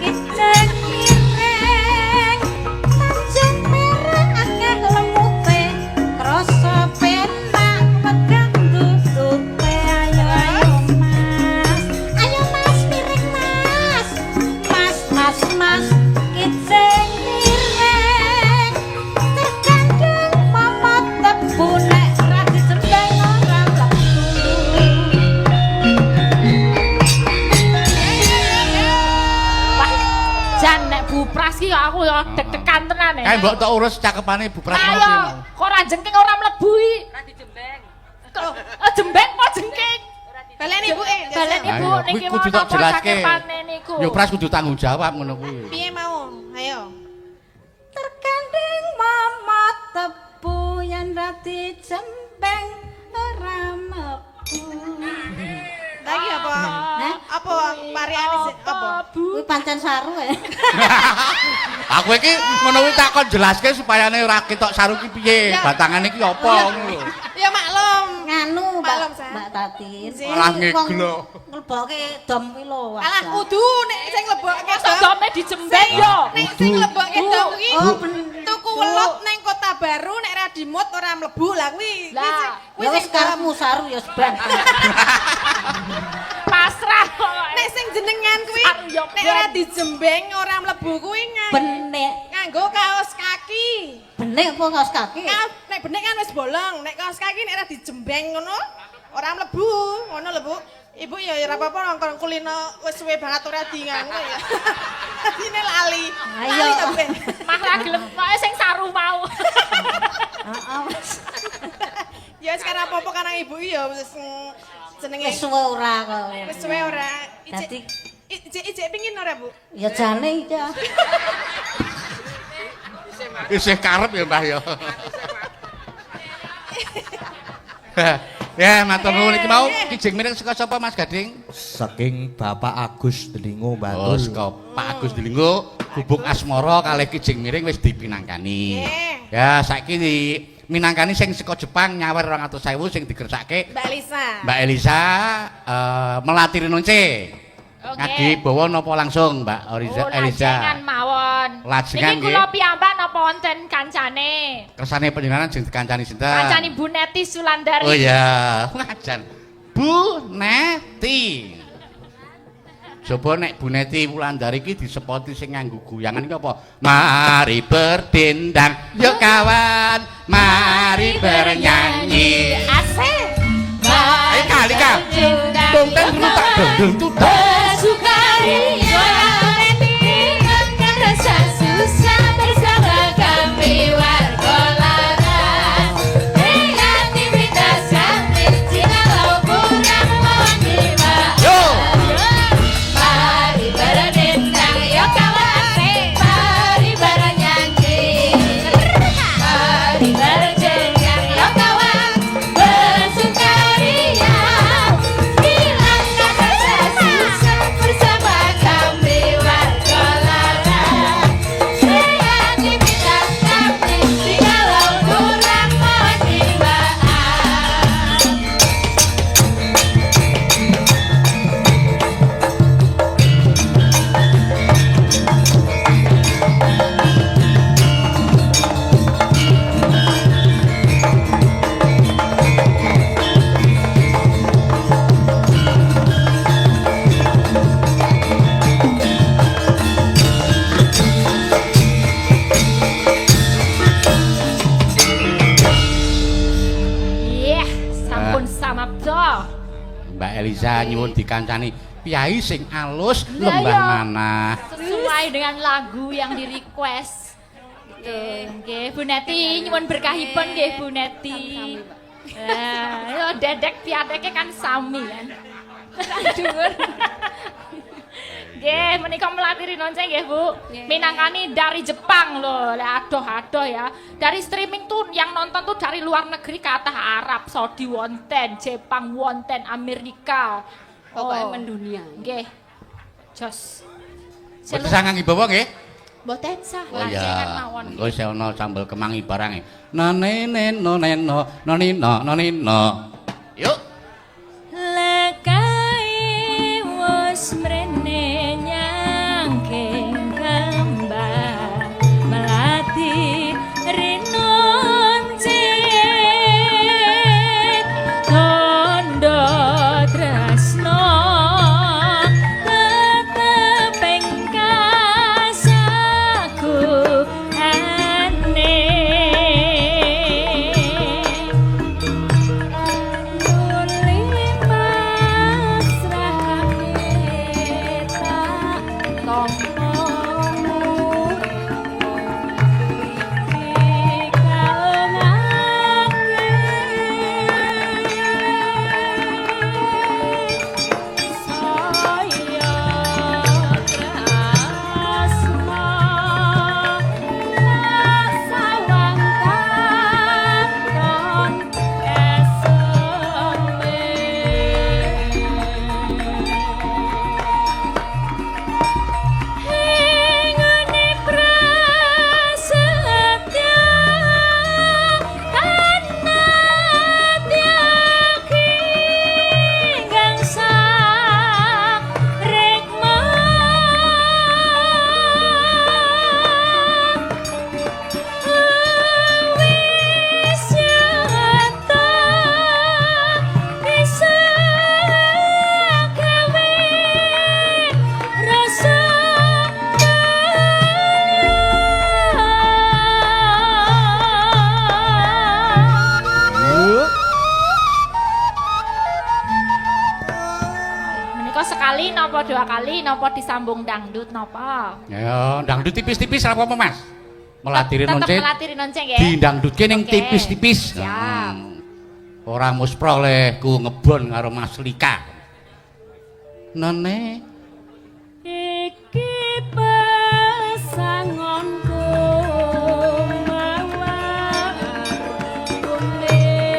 iceng mireng tanjung merah akeh lemute krasa penak pedang dudute ayo Mas mireng Mas iceng mireng terkandung momot tebu nek ra dicembeng ora laku. Wah, jan nek Bu Pras ki kok aku yo deg-degan tenan ya. Kae mbok tak urus cakepane Bu Pras Ayo, mau. kok ora jengking ora mlebu iki. Ora dijembeng. Jembeng apa jengking? Baleni Bu. Baleni Bu Ayo, niki kuwi mau kudu tak napa jelaske. cakepane niku. Yo Pras kudu tanggung jawab ngono kuwi. Piye mau? Ayo. Terkandung momot tebu yen ra dicembeng ora mebu. Lagi apa? Hah? Apa pariane sih? Apa? Kuwi pancen saru ya. Aku iki ngono kuwi takon jelaske supayane ora ketok saru ki piye, Ya. batangane ki apa ngono lho. Ya maklum. Nganu Maklum, Sa. Mbak Tatin. Malah ngeglo. Nglebokke dom kuwi lho. Alah kudu nek sing lebokke Masa dom. dome dijembeng yo. Nek sing lebokke dom kuwi Oh, tuku welut ning Kota Baru nek ra dimut ora mlebu lah kuwi. Lah, ya wis karepmu saru ya seban. Pasrah pokoke. Nek sing jenengan kuwi Saru yo nek ora dijembeng ora mlebu kuwi Benek. nganggo kaos kaki. Benek apa kaos kaki? Nek benek kan wis bolong, nek kaos kaki nek ora dijembeng ngono ora mlebu, ngono lho Bu. Ibu ya ora apa-apa nongkrong kulino wis suwe banget ora di ngono ya. Dine lali. Ayo. Lali to, Ben. Mah ra gelem pokoke sing saru mau. Heeh wis. Ya sekarang apa-apa karena ibu ya wis jenenge Wis suwe ora kok. wis suwe ora. Dadi Ijek pingin ora, Bu? ya jane iki. Isih karep ya Mbah ya. Ya, matur nuwun iki mau kijing miring saka sapa Mas Gading? Saking Bapak Agus Delingo Oh, Bantul. saka Pak Agus Delingo, gubuk asmara kalih kijing miring wis dipinangkani. Ya, saiki minangkani sing saka Jepang nyawer 200.000 sing digersake Mbak Elisa. Mbak Elisa Melati Rinonce. Oke. Ngadi bawa napa langsung Mbak Elisa? Lajengan mawon. Lajengan Niki kula piyambak napa wonten kancane? Kersane panjenengan sing dikancani sinten? Kancani Bu Neti Sulandari. Oh iya, wajan. Bu Neti. Coba nek Bu Neti Wulandari iki disepoti sing nganggo goyangan iki apa? Mari berdendang, yuk kawan, mari bernyanyi. Asik. Ayo kali Kak. Dong ten tak dong tutak. Bersukaria menghilangkan rasa susah bersama kami warga laras. Kreativitas kami jikalau kurang menghina. Yo. Mari berdendang yuk kawan, mari bernyanyi. Mari berdendang yuk kawan, bersukaria. Hilangkan rasa susah bersama kami warga laras. Kreativitas kami jikalau kurang penerimaan. Iya, sampun samapta. Mbak Elisa nyuwun dikancani piyai sing alus Lah, lembah iya. manah. Sesuai dengan lagu yang di request. Nggih, Bu Neti nyuwun berkahipun nggih Bu Neti. Yo dedek piateke kan sami kan. Dhuwur. Nggih, menika Melati Rinonce nggih Bu. Minangkani dari Jepang loh. Adoh-adoh ya. Dari streaming tuh yang nonton tuh dari luar negeri kathah Arab, Saudi wonten, Jepang wonten, Amerika. Pokoknya mendunia. Nggih. Jos. Boten sangang ibawa nggih. Mboten sah, Oh lajengan iya. mawon. Engko isih ana sambel kemangi barange. Noneno neno nonino nonino. Yuk. Lekai wis mrene nyangking kembang Melati Rinonce tondo tresno tetep ing kasaku aneh. Sekali napa dua kali napa disambung dangdut napa? Ya, dangdut tipis-tipis apa apa Mas? Melati Rinonce. Tetep Melati Rinonce nggih. Dindangdutke ning Oke. tipis-tipis. Siap. Ora muspro olehku ngebon karo Mas Lika. Nene Iki pesangonku mawar kune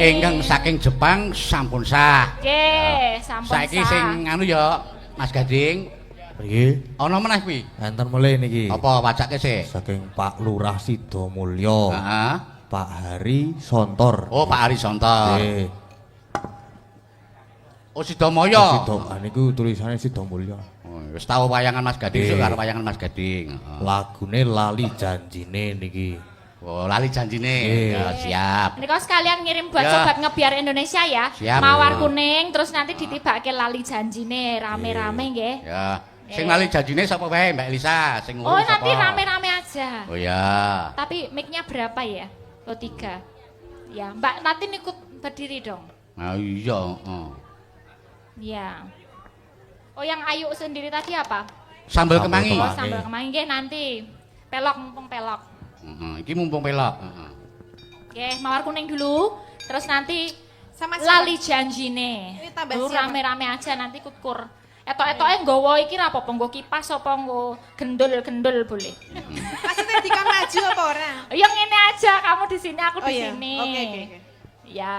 ingkang saking Jepang sampun sah. Nggih, sampun Saiki sing anu ya Mas Gading. Piye? Ana meneh kuwi. Enten mulai niki. Apa wacake sih? Saking Pak Lurah Sidomulyo. Heeh. Pak Hari Sontor. Oh, Pak Ari Sontor. Nggih. Oh, Sidomaya. Niku tulisannya Sidomulyo. Oh, wis tau wayangan Mas Gading, Nggih. karo wayangan Mas Gading. Heeh. Lagune Lali Janjine niki. Oh, lali janjine. Nggih. Ya, siap. Niko sekalian ngirim buat Ya. sobat ngebiar Indonesia ya. Siap. Mawar kuning terus nanti ditibake lali janjine rame-rame nggih. Ya. Sing lali janjine sapa wae Mbak Elisa? Sing Oh, ngurus nanti sapa? rame-rame aja. Oh ya. Tapi mic-nya berapa ya? Oh, 3. Ya, Mbak Natin ikut berdiri dong. Nah, iya, heeh. Ya. Oh, yang Ayu sendiri tadi apa? Sambal Sambal kemangi. Oh, kemangi. sambal kemangi nggih nanti. Pelok mumpung pelok. Heeh, iki mumpung pelok. Heeh. Oke, mawar kuning dulu. Terus nanti Sama lali janjine. Ini tambah Lu siapa? rame-rame aja nanti kukur. Etok-etoke nggawa iki ra apa-apa, nggo kipas apa nggo gendul-gendul boleh. Maksudnya dikon maju apa ora? Ya ngene aja, kamu di sini, aku di iya. sini. Oke, oke, oke. Ya.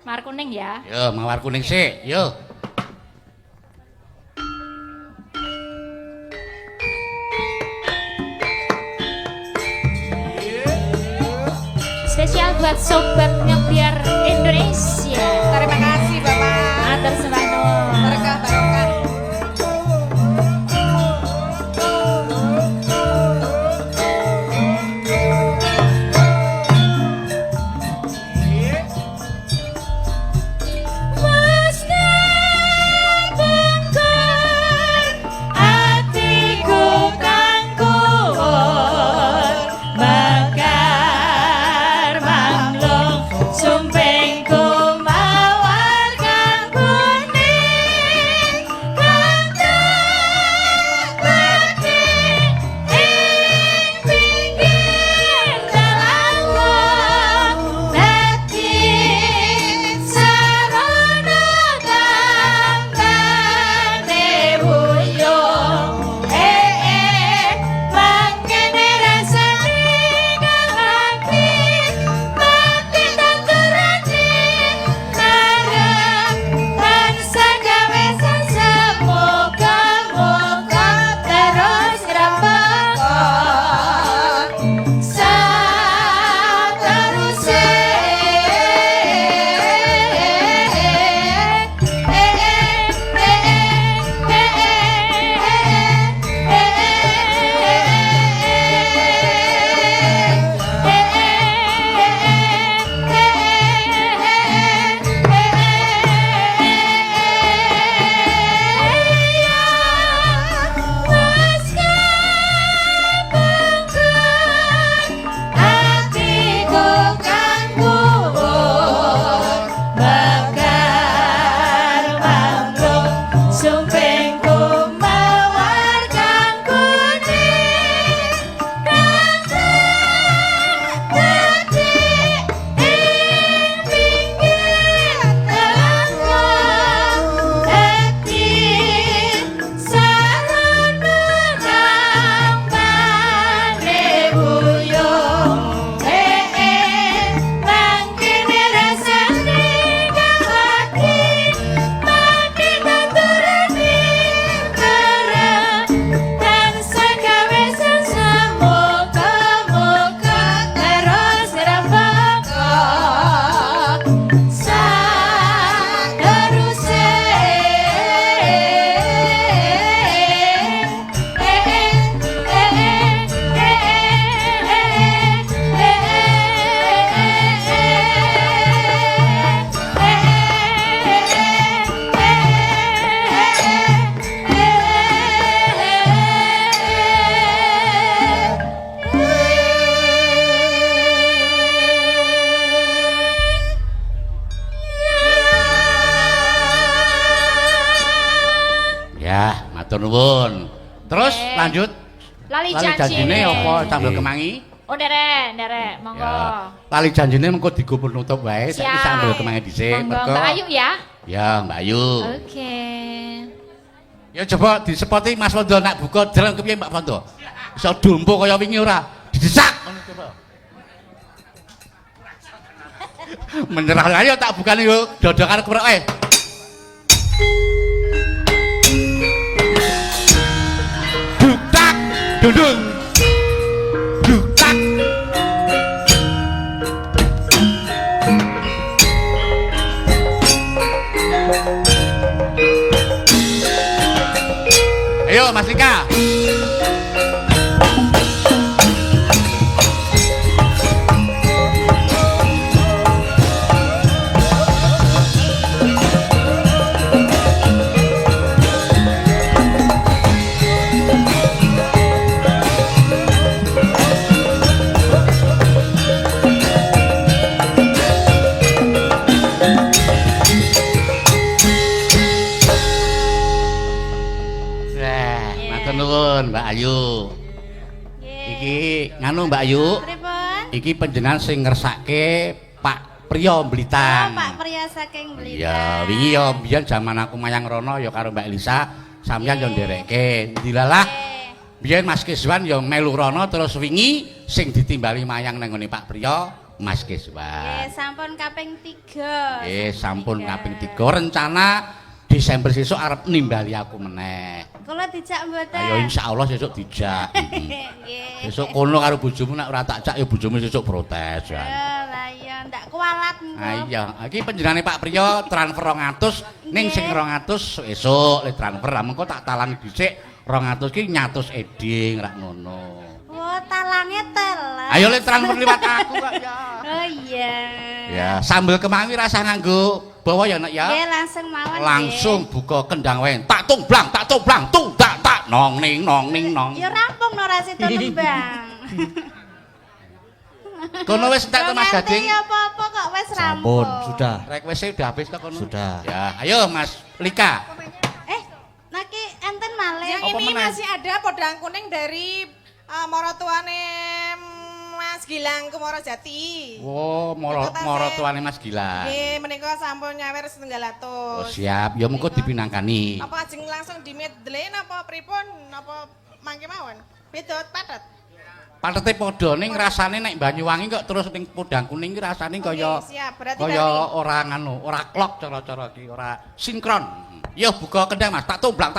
Mawar kuning ya. Yo, mawar kuning sik, yo. Spesial buat sobat ngebiar Indonesia. Terima kasih Bapak. Atur sembah nuwun. Berkah barokah. Atiku kang kuwur bakar manglung sumpengku mawar kang kuning kang terbati ing pinggir dalan dadi sarana kambane buyung mangkene rasane kang ati mati tanturane narep tansah gawe semoga-moga terus ngrembaka sateruse Atiku kang kuwur bakar manglung sumpengku mawar kang kuning kang terbati ing pinggir dalan dadi sarana kambane buyung mangkene rasane kang ati mati tanturane bareng tansah gawe semoga-moga terus ngrembaka sateruse Ya, matur nuwun. Terus Oke. lanjut. Lali Lali janjine apa sambal kemangi? Oh, nderek, monggo. Ya. Lali janjine mengko digo penutup wae, saiki Siap. sambal kemangi dhisik. Monggo, Mergo Mbak Ayu ya. Ya, Mbak Ayu. Oke. Ya coba disepoti Mas Wondo nak buka jalan kepiye Mbak Wondo? Iso dompo kaya wingi ora? Didesak ngono coba. Menyerah ayo tak bukani yo dodokan kurek ae. Duktak dundung. Duktak. Ayo Mas Lika. Mbak Ayu. Iki nganu Mbak Ayu. Pripun? Iki panjenengan sing ngersake Pak Priyo Blitan. Oh, Pak Priyo saking Blitan. Iya, wingi ya biyen jaman aku mayang rono ya karo Mbak Elisa, sampeyan yo nderekke. Dilalah biyen Mas Kiswan ya melu rono terus wingi sing ditimbali mayang nang ngene Pak Priyo, Mas Kiswan. Nggih, sampun kaping 3. Nggih, sampun kaping 3. Rencana Desember sesuk arep nimbali aku meneh. Kula dijak mboten. Ayo insyaallah sesuk dijak. Nggih. Sesuk kono karo bojomu nek ora tak jak ya bojomu sesuk protes. Lah iya ndak kualat engko. Ah iya, iki panjenengane Pak Priyo transfer 200 ning sing 200 esuk le transfer. Lah mengko tak talangi dhisik 200 ki nyatus eding rak ngono. Oh, talange teles. Ayo le transfer liwat aku kok ya. Oh iya. Ya, sambel kemangi rasa nganggo bawa ya nak ya. Nggih, langsung mawon. Langsung buka kendang wae. Tak tumblang, tung tak nong ning nong. Ya rampung no rasi tembang. Kono wis entek to Mas Gading. Ya apa-apa kok wis rampung. Sampun, sudah. Request udah habis to kono. Sudah. Ya, ayo Mas Lika. Naki enten malih. Yang ini masih ada podang kuning dari morotuane Mas Gilang ke Morojati. Oh, moro tuane Mas Gilang. Nggih, menika sampun nyawer 900. Oh, siap. Ya mengko dipinangkani. Apa ajeng langsung dimedlen apa pripun? Apa mangke mawon? Beda patet. Patete padha ning rasane nek Banyuwangi kok terus ning podang kuning ki rasane kaya siap, berarti kaya ora nganu, ora klok cara-cara iki, ora sinkron. Ya buka kendang Mas, tak tumblang.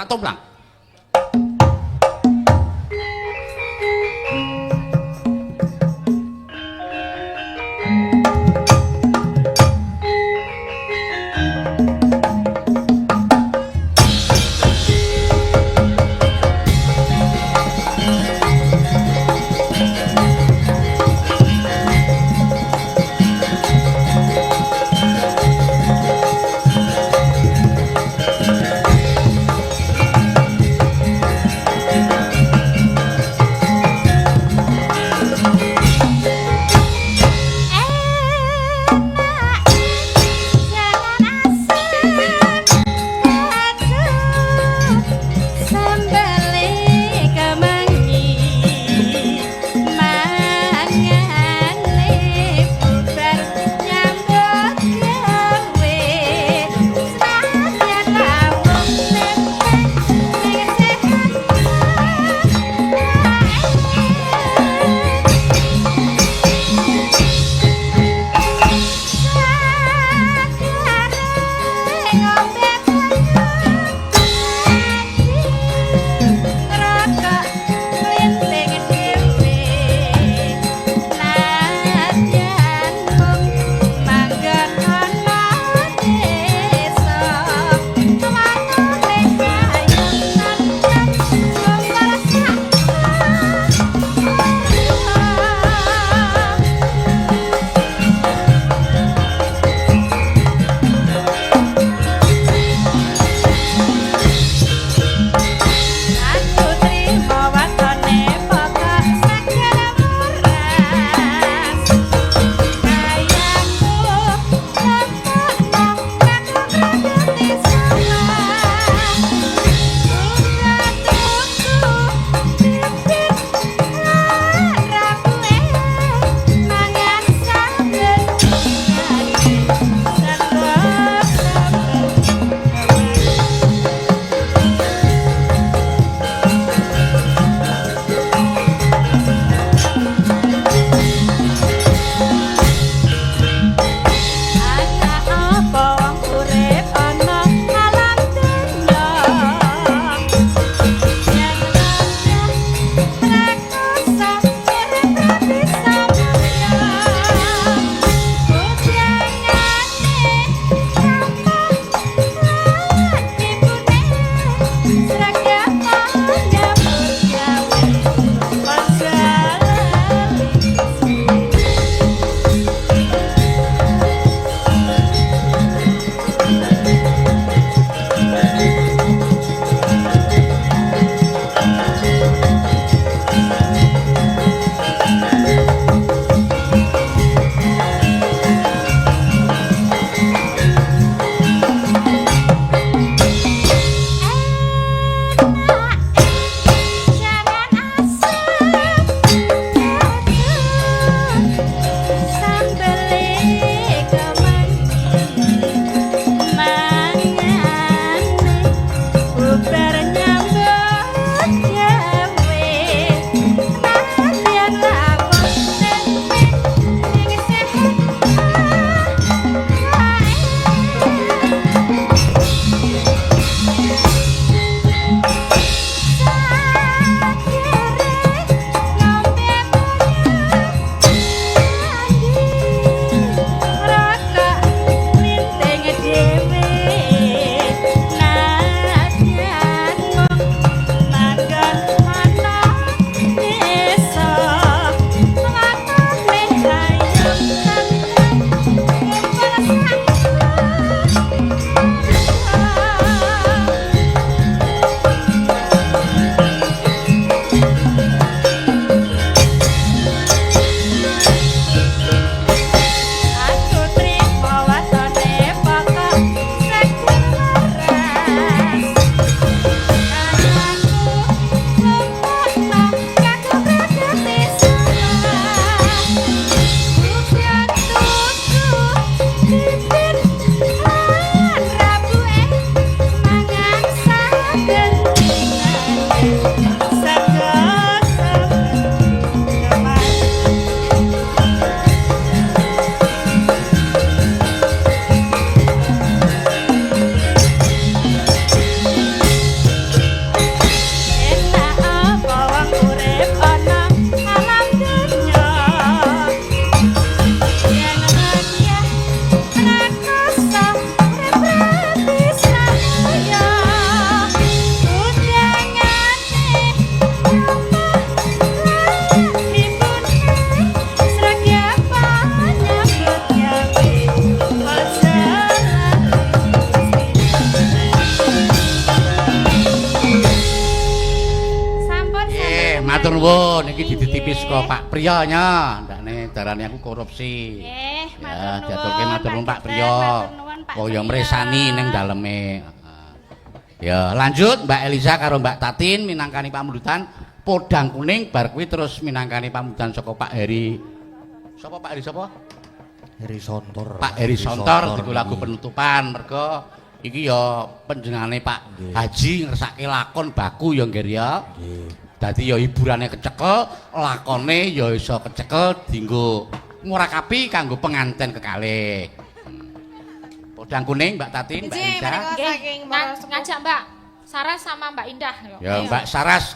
matur nuwun iki dititipi saka Pak Priya nya. Ndakne darane aku korupsi. Nggih, Ya, matur nuwun. jatuhke matur nuwun Pak Priya. Matur nuwun, Pak Oh ya Priya. mresani ning daleme. Ya, lanjut Mbak Elisa karo Mbak Tatin minangkani pamundutan podang kuning bar kuwi terus minangkani pamundutan saka Pak Heri. Sapa Pak Heri sapa? Heri Sontor. Pak Heri Sontor diku lagu penutupan mergo iki ya panjenengane Pak Haji ngersake lakon baku ya nggih ya. Nggih. Dadi ya hiburane kecekel, lakone ya iso kecekel dienggo ngurakapi kanggo penganten kekalih. Podang kuning Mbak Tatin, Mbak Iji, Elisa. menika saking Maros Ngajak Mbak Saras sama Mbak Indah yo. Ya Mbak Saras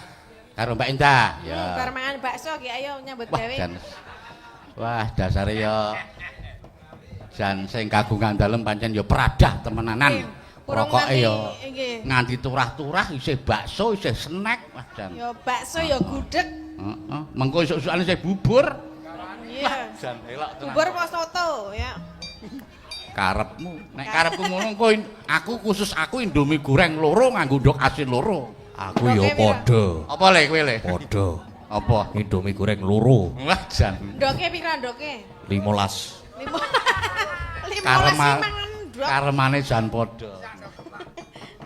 karo Mbak Indah. Ya. Bar mangan bakso ki ayo nyambut Wah, gawe. wah dasare ya jan sing kagungan dalem pancen ya pradah temenanan. Kurang Rokoke nganti, ya nggih. nganti turah-turah isih bakso, isih snack, wah jan. Ya bakso ya gudeg. Heeh. Mengko esuk-esukane isih bubur. Iya. Jan elok tenan. Bubur apa soto ya. Karepmu, nek karepku ngono engko aku khusus aku Indomie goreng loro nganggo ndok asin loro. Aku ya padha. Apa le kowe le? Padha. Apa? Indomie goreng loro. Wah jan. Ndoke pira ndoke? 15. Lima. Karema- mangan ndok. Karemane jan padha.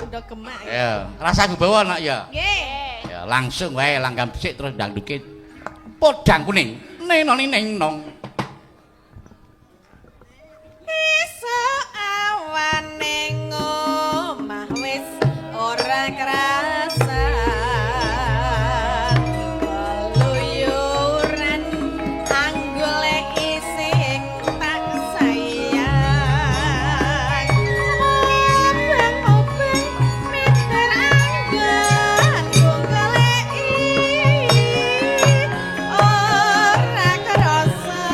Ndok gemak. Ya, rasa bawa nak ya. Nggih. Ya, langsung wae langgam sik terus ndangduke podang kuning. Nenoni neng nong. Esuk awan ning omah wis ora krasa. Keluyuran anggolek sing tak sayang. Obeng-obeng minder anggon goleki ora krasa.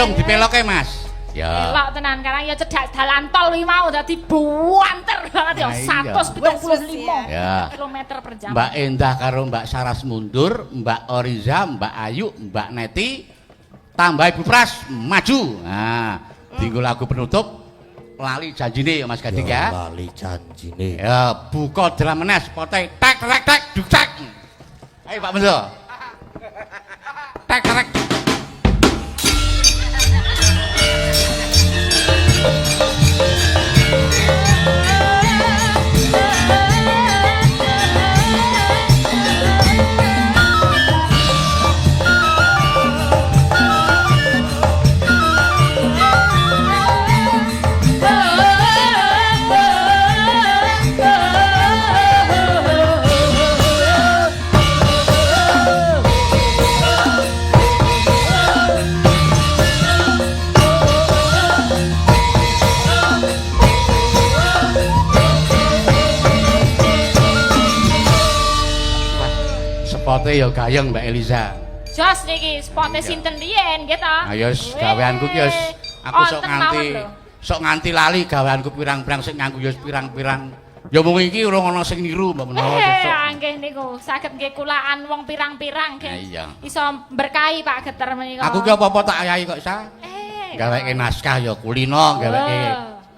langsung dipeloke Mas. Ya. Elok tenan karang ya cedhak dalan tol wi mau dadi buanter banget ya Nah, iya. 175 Ya. kilometer per jam. Mbak Endah karo Mbak Saras mundur, Mbak Oriza, Mbak Ayu, Mbak Neti, tambah Ibu Pras maju. Nah, dinggo lagu penutup lali janjine ya Mas Gading ya. Lali janjine. Ya, buka drum meneh spote tek tek tek duk-tek. Ayo Pak Mendo. Tek tek. Spote ya gayeng Mbak Eliza. Jos niki spote sinten riyen nggih ta? Ayo gaweanku ki wis aku Wonten sok nganti lali gaweanku pirang-pirang sing nganggo ya pirang-pirang. Ya mung iki urung ana sing niru Mbak menawa sesuk. Nggih niku saged nggih kulaan wong pirang-pirang nggih. Iya. Iso berkahi Pak Geter menika. Aku ki apa-apa tak ayahi kok Sa. Gaweke naskah ya kulino, gaweke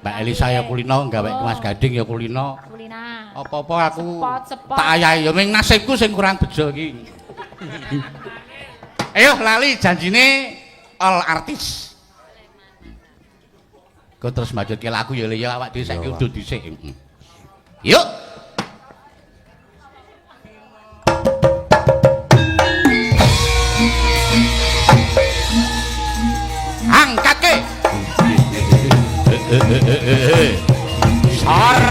Mbak Elisa ya kulino, gaweke Mas Gading ya kulino. Kulina. Apa-apa aku Sepot. tak ayahi ya ming nasibku sing kurang bejo iki. Ayo lali janjine all artis. Kok terus majutke lagu ya ya awak dhewe saiki udah dhisik. Yuk. Angkat ke. Sar.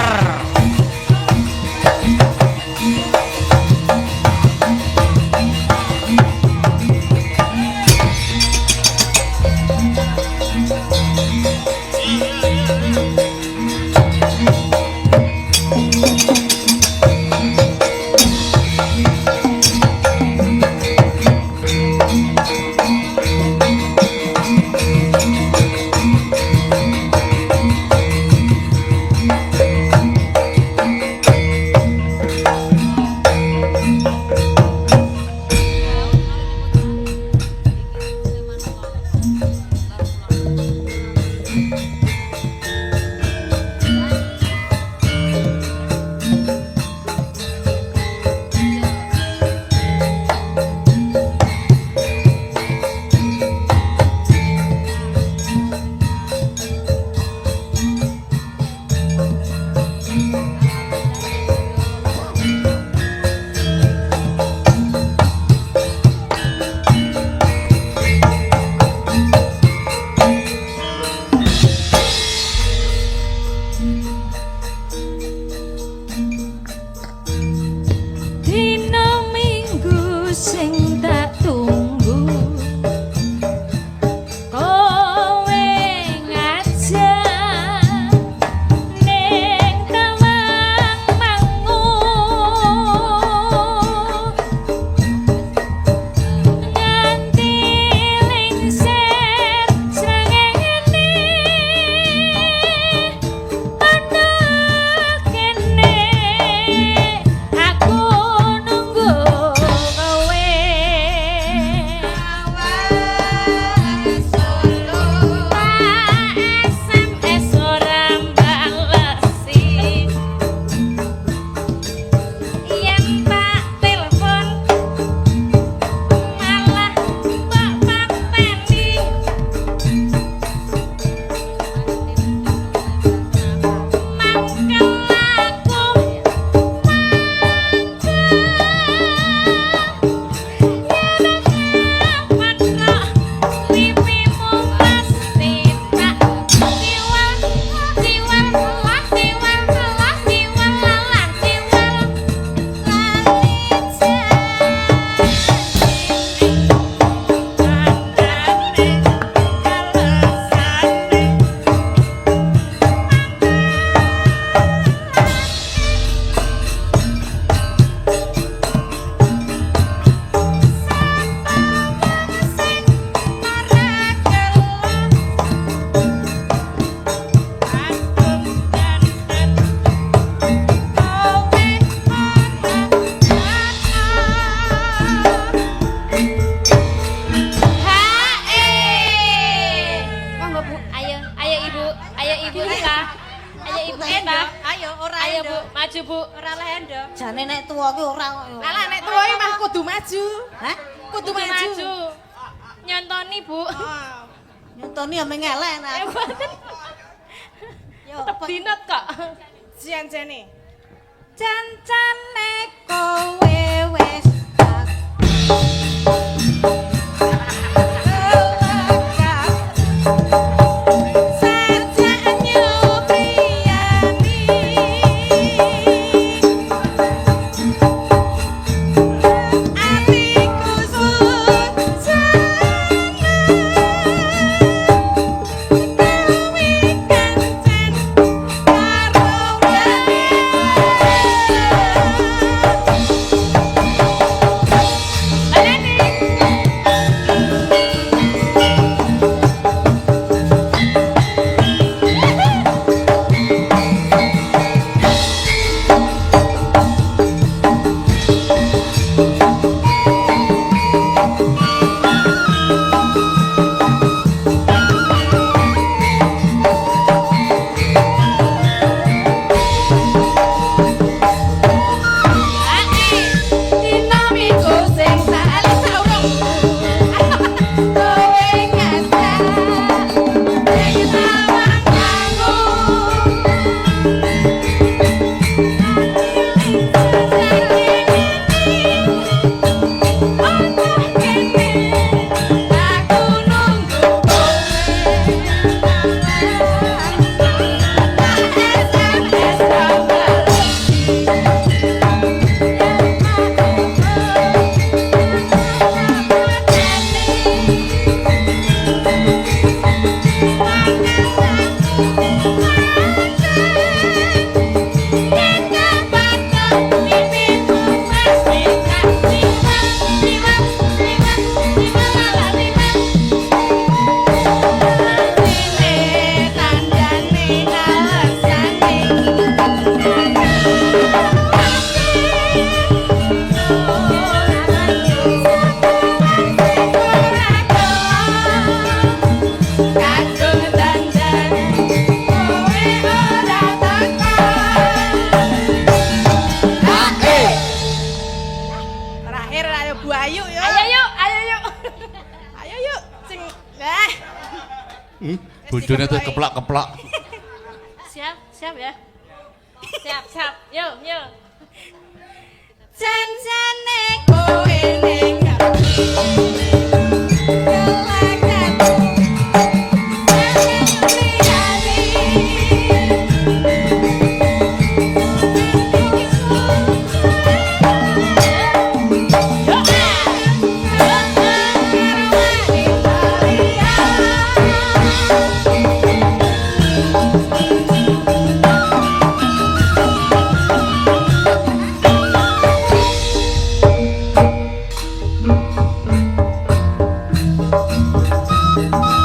tuwa ki ora kok. Lah nek tuwa iki mah kudu maju. Hah? Kudu maju. Nyontoni, Bu. Oh. Nyontoni ya meng elek nah. Yo, Tetep dinot kok. Jan-jane. Cancane kowe wis tak Bojone tuh keplak-keplak. Siap ya. Siap. Yuk. Janjane kowe ning Thank you.